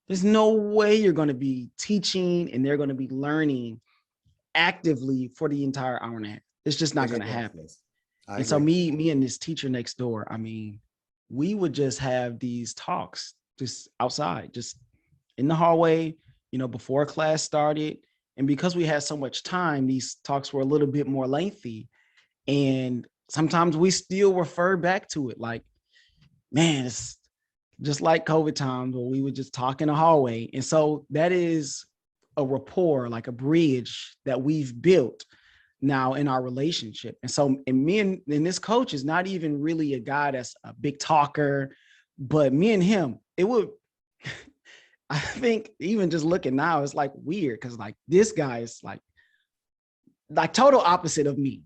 there's no way you're going to be teaching and they're going to be learning actively for the entire hour and a half. It's just not going to happen. And so me and this teacher next door, I mean, we would just have these talks just outside, just in the hallway, before class started. And because we had so much time, these talks were a little bit more lengthy. And sometimes we still refer back to it like, man, it's just like COVID times where we would just talk in the hallway. And so that is a rapport, like a bridge that we've built now in our relationship. And so and this coach is not even really a guy that's a big talker, but me and him, it would, I think even just looking now, it's like weird because like this guy is like total opposite of me.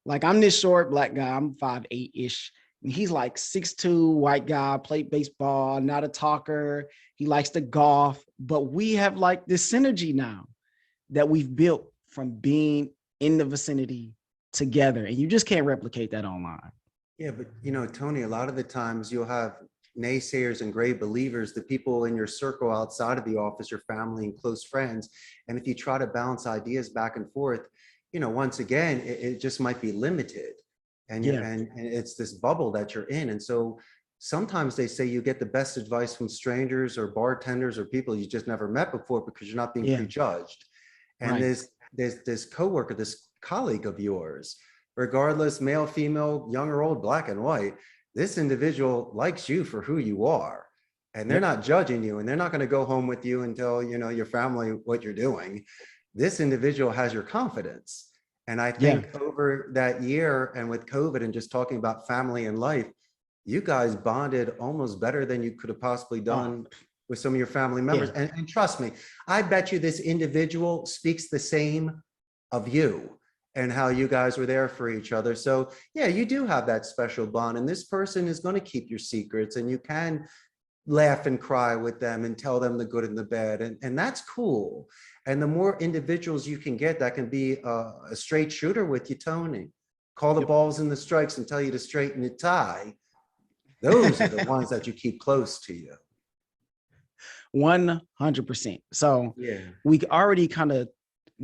Like I'm this short black guy, I'm 5'8"-ish. And he's like 6'2", white guy, played baseball, not a talker. He likes to golf, but we have like this synergy now that we've built from being in the vicinity together. And you just can't replicate that online. Yeah, but Tony, a lot of the times you'll have naysayers and great believers, the people in your circle outside of the office, your family and close friends. And if you try to bounce ideas back and forth, once again, it just might be limited. And Yeah. and it's this bubble that you're in. And so sometimes they say you get the best advice from strangers or bartenders or people you just never met before because you're not being Yeah. prejudged. And Right. there's this coworker, this colleague of yours, regardless, male, female, young or old, black and white, this individual likes you for who you are. And they're Yep. not judging you, and they're not going to go home with you and tell your family what you're doing. This individual has your confidence. And I think over that year and with COVID and just talking about family and life, you guys bonded almost better than you could have possibly done with some of your family members. Yeah. And trust me, I bet you this individual speaks the same of you and how you guys were there for each other. So yeah, you do have that special bond, and this person is going to keep your secrets, and you can laugh and cry with them and tell them the good and the bad. And that's cool. And the more individuals you can get that can be a straight shooter with you, Tony, call the balls and the strikes and tell you to straighten your tie. Those are the ones that you keep close to you. 100%. So Yeah. we already kind of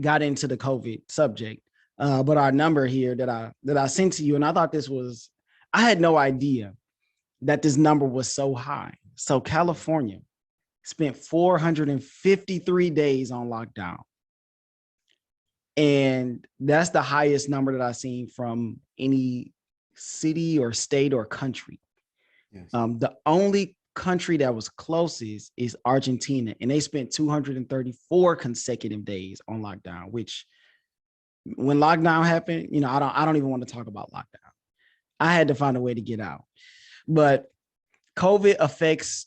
got into the COVID subject, but our number here that I sent to you, and I thought I had no idea that this number was so high. So California spent 453 days on lockdown. And that's the highest number that I've seen from any city or state or country. Yes. The only country that was closest is Argentina, and they spent 234 consecutive days on lockdown, which when lockdown happened, I don't even want to talk about lockdown. I had to find a way to get out. But COVID affects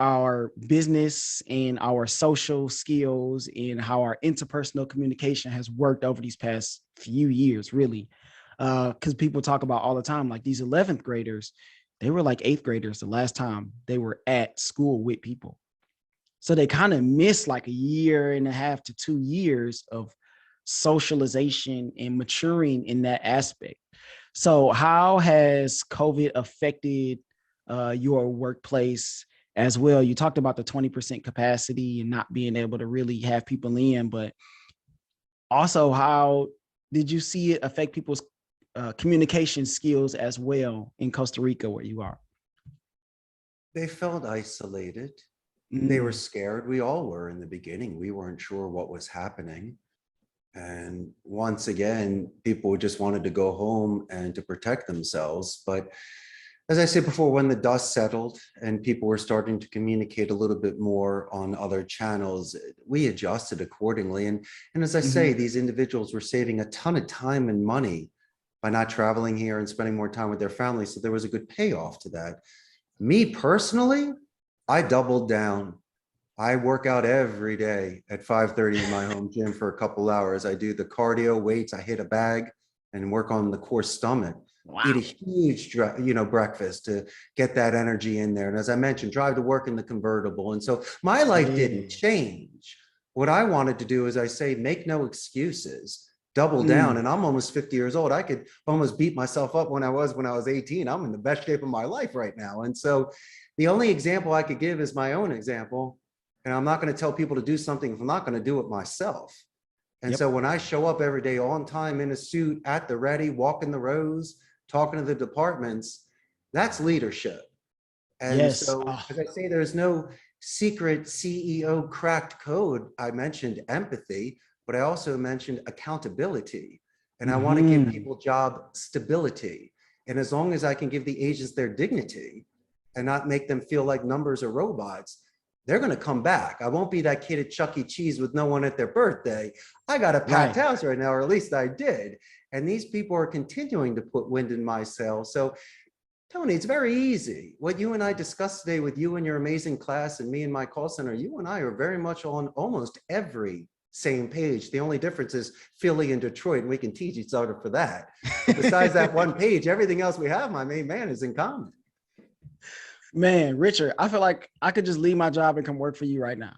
our business and our social skills and how our interpersonal communication has worked over these past few years, really. Because people talk about all the time, like these 11th graders, they were like 8th graders the last time they were at school with people. So they kind of missed like a year and a half to 2 years of socialization and maturing in that aspect. So how has COVID affected your workplace as well? You talked about the 20% capacity and not being able to really have people in, but also how did you see it affect people's communication skills as well in Costa Rica where you are? They felt isolated. They were scared. We all were in the beginning. We weren't sure what was happening. And once again, people just wanted to go home and to protect themselves. But as I said before, when the dust settled and people were starting to communicate a little bit more on other channels, we adjusted accordingly. And as I say, these individuals were saving a ton of time and money by not traveling here and spending more time with their families. So there was a good payoff to that. Me personally, I doubled down. I work out every day at 5:30 in my home gym for a couple hours. I do the cardio weights. I hit a bag and work on the core stomach. Wow. Eat a huge, breakfast to get that energy in there. And as I mentioned, drive to work in the convertible. And so my life didn't change. What I wanted to do is, I say, make no excuses, double down. And I'm almost 50 years old. I could almost beat myself up when I was 18. I'm in the best shape of my life right now. And so the only example I could give is my own example. And I'm not going to tell people to do something if I'm not going to do it myself. And so when I show up every day on time in a suit, at the ready, walking the rows, talking to the departments, that's leadership. And so, as I say, there's no secret CEO cracked code. I mentioned empathy, but I also mentioned accountability. And I want to give people job stability. And as long as I can give the agents their dignity and not make them feel like numbers or robots, they're going to come back. I won't be that kid at Chuck E. Cheese with no one at their birthday. I got a packed house right now, or at least I did. And these people are continuing to put wind in my sails. So, Tony, it's very easy. What you and I discussed today with you and your amazing class and me and my call center, you and I are very much on almost every same page. The only difference is Philly and Detroit, and we can teach each other for that. But besides that one page, everything else we have, my main man, is in common. Man, Richard, I feel like I could just leave my job and come work for you right now.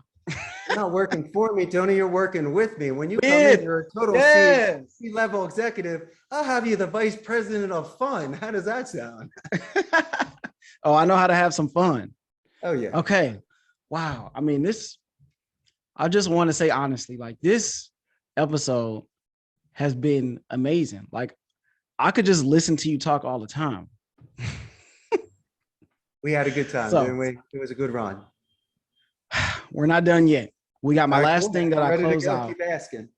You're not working for me, Tony. You're working with me. When you come in, you're a total C-level executive. I'll have you the vice president of fun. How does that sound? Oh, I know how to have some fun. Oh yeah. Okay. Wow. I mean, I just want to say honestly, like this episode has been amazing. Like I could just listen to you talk all the time. We had a good time, So didn't we? It was a good run. we're not done yet. We got my All right, last cool, thing man. that I'm I ready to close go. out. Keep asking.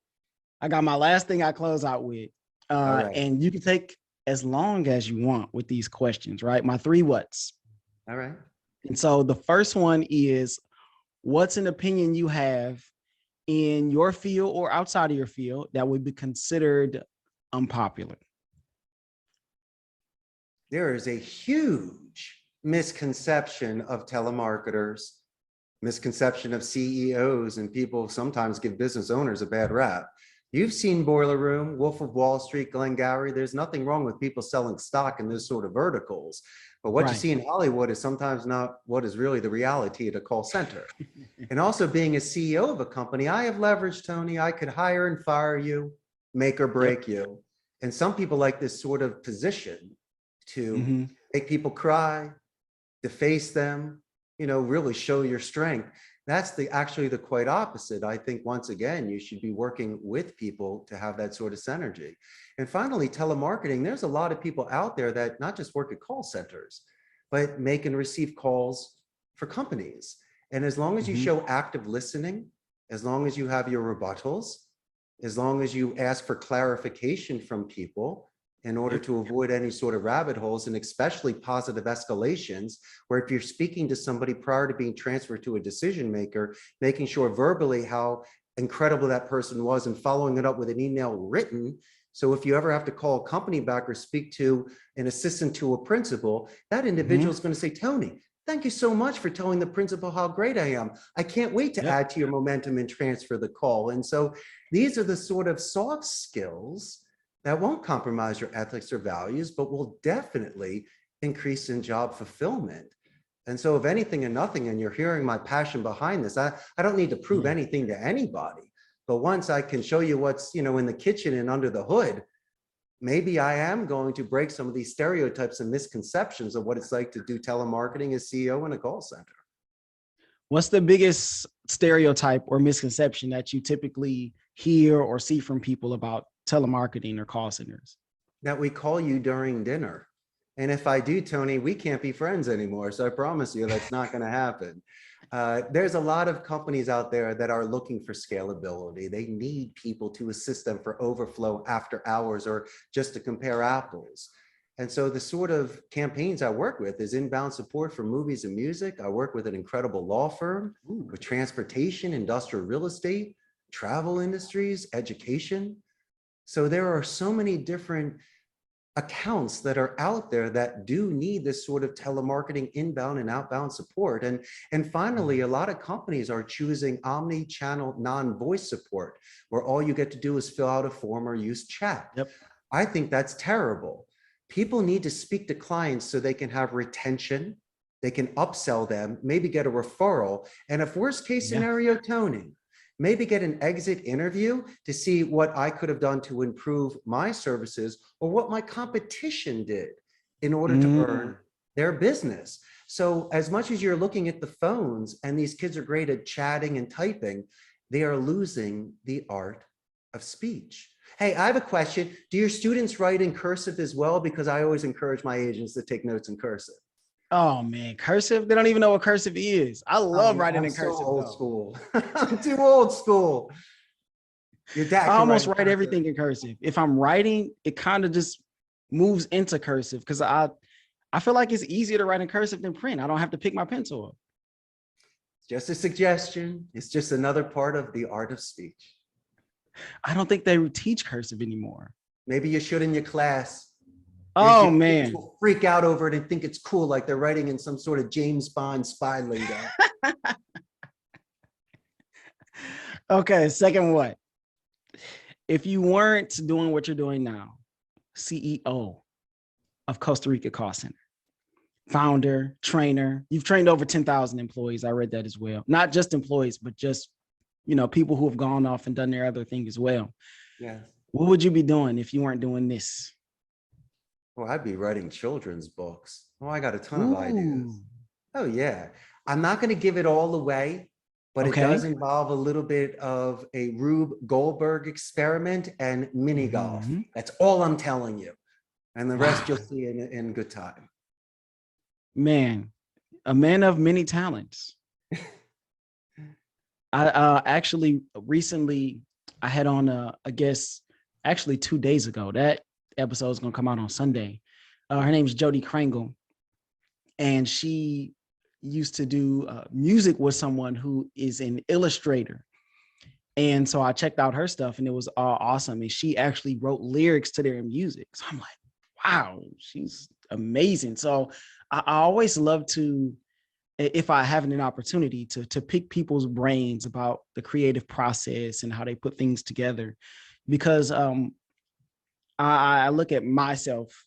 I got my last thing I close out with. All right. And you can take as long as you want with these questions, right? My three whats. All right. And so the first one is, what's an opinion you have in your field or outside of your field that would be considered unpopular? There is a huge misconception of telemarketers, misconception of CEOs, and people sometimes give business owners a bad rap. You've seen Boiler Room, Wolf of Wall Street, Glengarry. There's nothing wrong with people selling stock in those sort of verticals. But what you Right. see in Hollywood is sometimes not what is really the reality at a call center. And also being a CEO of a company, I have leverage, Tony. I could hire and fire you, make or break you. And some people like this sort of position to make people cry, deface them, really show your strength. That's actually the quite opposite. I think once again, you should be working with people to have that sort of synergy. And finally, telemarketing, there's a lot of people out there that not just work at call centers, but make and receive calls for companies. And as long as you show active listening, as long as you have your rebuttals, as long as you ask for clarification from people, in order to avoid any sort of rabbit holes, and especially positive escalations, where if you're speaking to somebody prior to being transferred to a decision maker, making sure verbally how incredible that person was and following it up with an email written. So if you ever have to call a company back or speak to an assistant to a principal, that individual is going to say, Tony, thank you so much for telling the principal how great I am. I can't wait to add to your momentum and transfer the call. And so these are the sort of soft skills that won't compromise your ethics or values, but will definitely increase in job fulfillment. And so if anything and nothing, and you're hearing my passion behind this, I don't need to prove anything to anybody, but once I can show you what's, in the kitchen and under the hood, maybe I am going to break some of these stereotypes and misconceptions of what it's like to do telemarketing as CEO in a call center. What's the biggest stereotype or misconception that you typically hear or see from people about telemarketing or call centers? That we call you during dinner. And if I do, Tony, we can't be friends anymore. So I promise you that's not going to happen. There's a lot of companies out there that are looking for scalability. They need people to assist them for overflow after hours or just to compare apples. And so the sort of campaigns I work with is inbound support for movies and music. I work with an incredible law firm with transportation, industrial real estate, travel industries, education. So there are so many different accounts that are out there that do need this sort of telemarketing inbound and outbound support. And finally, a lot of companies are choosing omni-channel non-voice support, where all you get to do is fill out a form or use chat. I think that's terrible. People need to speak to clients so they can have retention, they can upsell them, maybe get a referral. And if worst case scenario, Tony, maybe get an exit interview to see what I could have done to improve my services or what my competition did in order to earn their business. So as much as you're looking at the phones and these kids are great at chatting and typing, they are losing the art of speech. Hey, I have a question. Do your students write in cursive as well? Because I always encourage my agents to take notes in cursive. Oh man, cursive? They don't even know what cursive is. I love writing in cursive. So old school. I'm too old school. Your dad I almost write everything in cursive. If I'm writing, it kind of just moves into cursive because I feel like it's easier to write in cursive than print. I don't have to pick my pencil up. Just a suggestion. It's just another part of the art of speech. I don't think they teach cursive anymore. Maybe you should in your class. Oh man, will freak out over it and think it's cool, like they're writing in some sort of James Bond spy lingo. Okay, second what? If you weren't doing what you're doing now, CEO of Costa Rica Call Center, founder, trainer, you've trained over 10,000 employees. I read that as well. Not just employees, but just people who have gone off and done their other thing as well. Yes. What would you be doing if you weren't doing this? Oh, I'd be writing children's books. Oh, I got a ton of ideas. Ooh, Oh, yeah. I'm not going to give it all away, but it does okay. involve a little bit of a Rube Goldberg experiment and mini golf. Mhm. That's all I'm telling you. And the rest you'll Wow, see in good time. man, a man of many talents. I actually recently I had on a guest actually 2 days ago. That episode is gonna come out on Sunday. Her name is Jody Krangle, and she used to do music with someone who is an illustrator. And so I checked out her stuff, and it was all awesome. And she actually wrote lyrics to their music. So I'm like, wow, she's amazing. So I always love to, if I have an opportunity to pick people's brains about the creative process and how they put things together, because I look at myself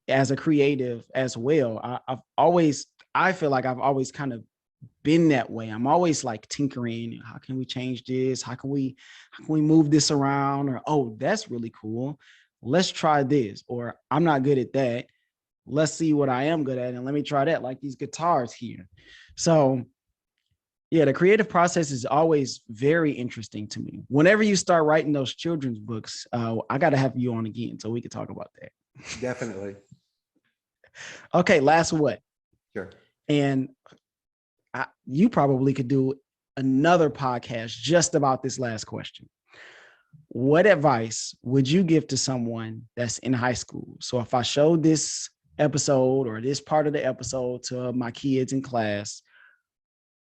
as a creative as well. I feel like I've always kind of been that way. I'm always like tinkering. How can we change this? How can we move this around? Or, oh, that's really cool. Let's try this. Or I'm not good at that. Let's see what I am good at, and let me try that, like these guitars here. So yeah, the creative process is always very interesting to me. Whenever you start writing those children's books, I got to have you on again so we can talk about that. Definitely. Okay, last what? Sure. And you probably could do another podcast just about this last question. What advice would you give to someone that's in high school? So if I showed this episode or this part of the episode to my kids in class,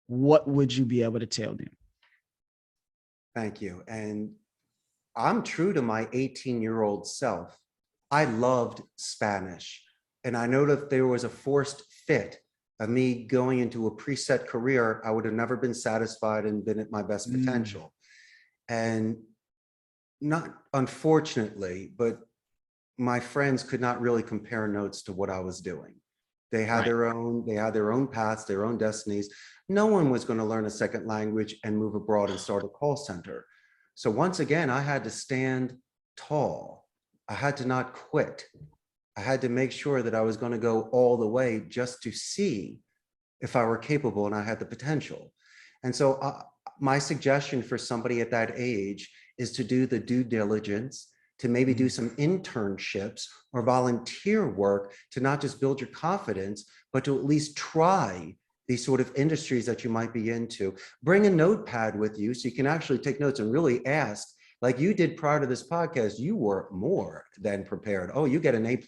what would you be able to tell them? Thank you. And I'm true to my 18-year-old self. I loved Spanish. And I know that if there was a forced fit of me going into a preset career, I would have never been satisfied and been at my best potential. And not unfortunately, but my friends could not really compare notes to what I was doing. They had Right. their own paths, their own destinies. No one was going to learn a second language and move abroad and start a call center. So once again, I had to stand tall. I had to not quit. I had to make sure that I was going to go all the way just to see if I were capable and I had the potential. And so my suggestion for somebody at that age is to do the due diligence, to maybe do some internships or volunteer work to not just build your confidence, but to at least try these sort of industries that you might be into. Bring a notepad with you so you can actually take notes and really ask, like you did prior to this podcast. You were more than prepared. Oh, you get an A+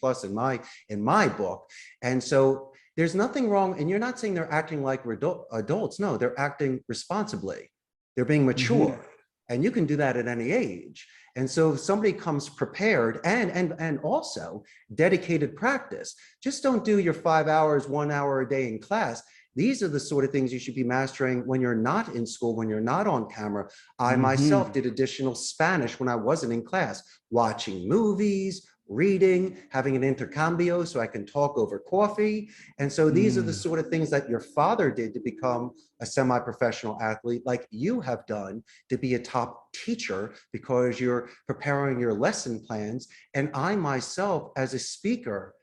in my book. And so there's nothing wrong. And you're not saying they're acting like we're adults. No, they're acting responsibly. They're being mature. And you can do that at any age. And so if somebody comes prepared and also dedicated practice, just don't do your 5 hours, 1 hour a day in class. These are the sort of things you should be mastering when you're not in school, when you're not on camera. I myself did additional Spanish when I wasn't in class, watching movies, reading, having an intercambio so I can talk over coffee. And so these are the sort of things that your father did to become a semi-professional athlete, like you have done to be a top teacher because you're preparing your lesson plans. And I myself, as a speaker,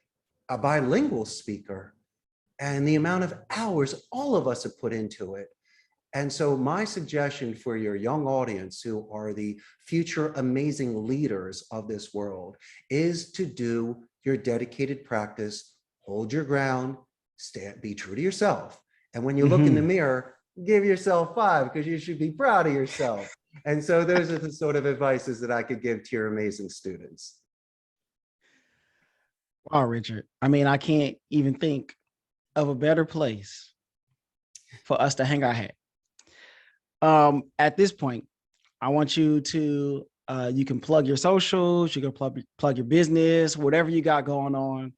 a bilingual speaker, and the amount of hours all of us have put into it. And so my suggestion for your young audience who are the future amazing leaders of this world is to do your dedicated practice, hold your ground, be true to yourself. And when you look in the mirror, give yourself 5 because you should be proud of yourself. And so those are the sort of advices that I could give to your amazing students. Wow, Richard. I mean, I can't even think of a better place for us to hang our hat. At this point, I want you to, you can plug your socials, you can plug your business, whatever you got going on.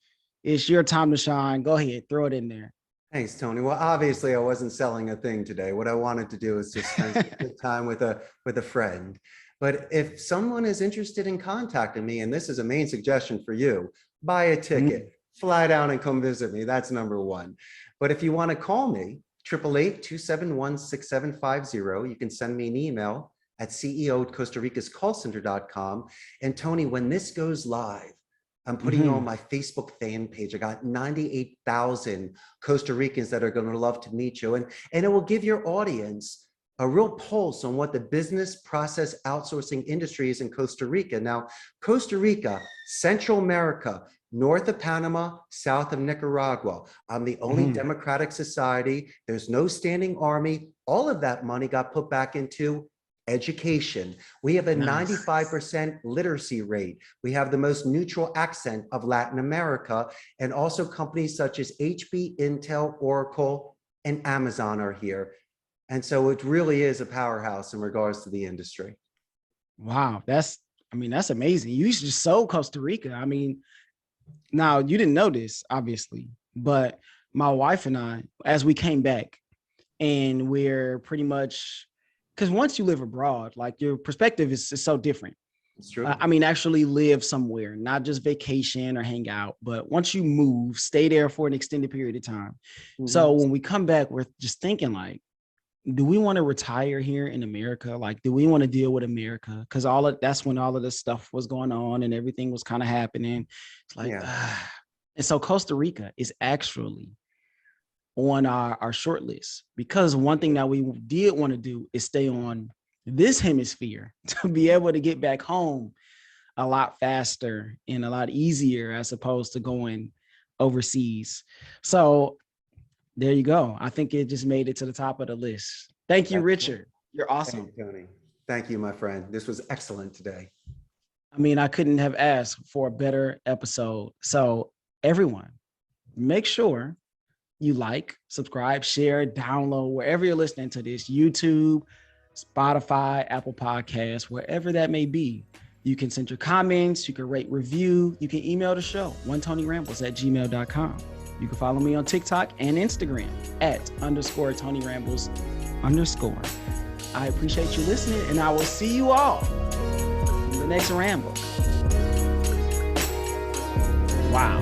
It's your time to shine. Go ahead, throw it in there. Thanks, Tony. Well, obviously I wasn't selling a thing today. What I wanted to do is just spend some good time with a friend. But if someone is interested in contacting me, and this is a main suggestion for you, buy a ticket, fly down and come visit me. That's number one. But if you want to call me, 888-271-6750. You can send me an email at CEO@CostaRicasCallCenter.com. And Tony, when this goes live, I'm putting you on my Facebook fan page. I got 98,000 Costa Ricans that are going to love to meet you. And it will give your audience a real pulse on what the business process outsourcing industry is in Costa Rica. Now, Costa Rica, Central America, north of Panama, south of Nicaragua. I'm the only democratic society. There's no standing army. All of that money got put back into education. We have a 95% literacy rate. We have the most neutral accent of Latin America. And also companies such as HP, Intel, Oracle, and Amazon are here. And so it really is a powerhouse in regards to the industry. Wow. That's amazing. You just sold Costa Rica. I mean, now you didn't know this, obviously, but my wife and I, as we came back, and we're pretty much, because once you live abroad, like your perspective is so different. It's true. Actually live somewhere, not just vacation or hang out, but once you move, stay there for an extended period of time. So when we come back, we're just thinking like, do we want to retire here in America? Like, do we want to deal with America? Because that's when all of this stuff was going on and everything was kind of happening. It's like, and so Costa Rica is actually on our short list, because one thing that we did want to do is stay on this hemisphere to be able to get back home a lot faster and a lot easier as opposed to going overseas. So there you go. I think it just made it to the top of the list. Thank you, Richard. You're awesome. Thank you, Tony. Thank you, my friend. This was excellent today. I mean, I couldn't have asked for a better episode. So everyone, make sure you like, subscribe, share, download, wherever you're listening to this, YouTube, Spotify, Apple Podcasts, wherever that may be. You can send your comments, you can rate, review, you can email the show, oneTonyRambles@gmail.com. You can follow me on TikTok and Instagram @_TonyRambles_. I appreciate you listening, and I will see you all in the next ramble. Wow.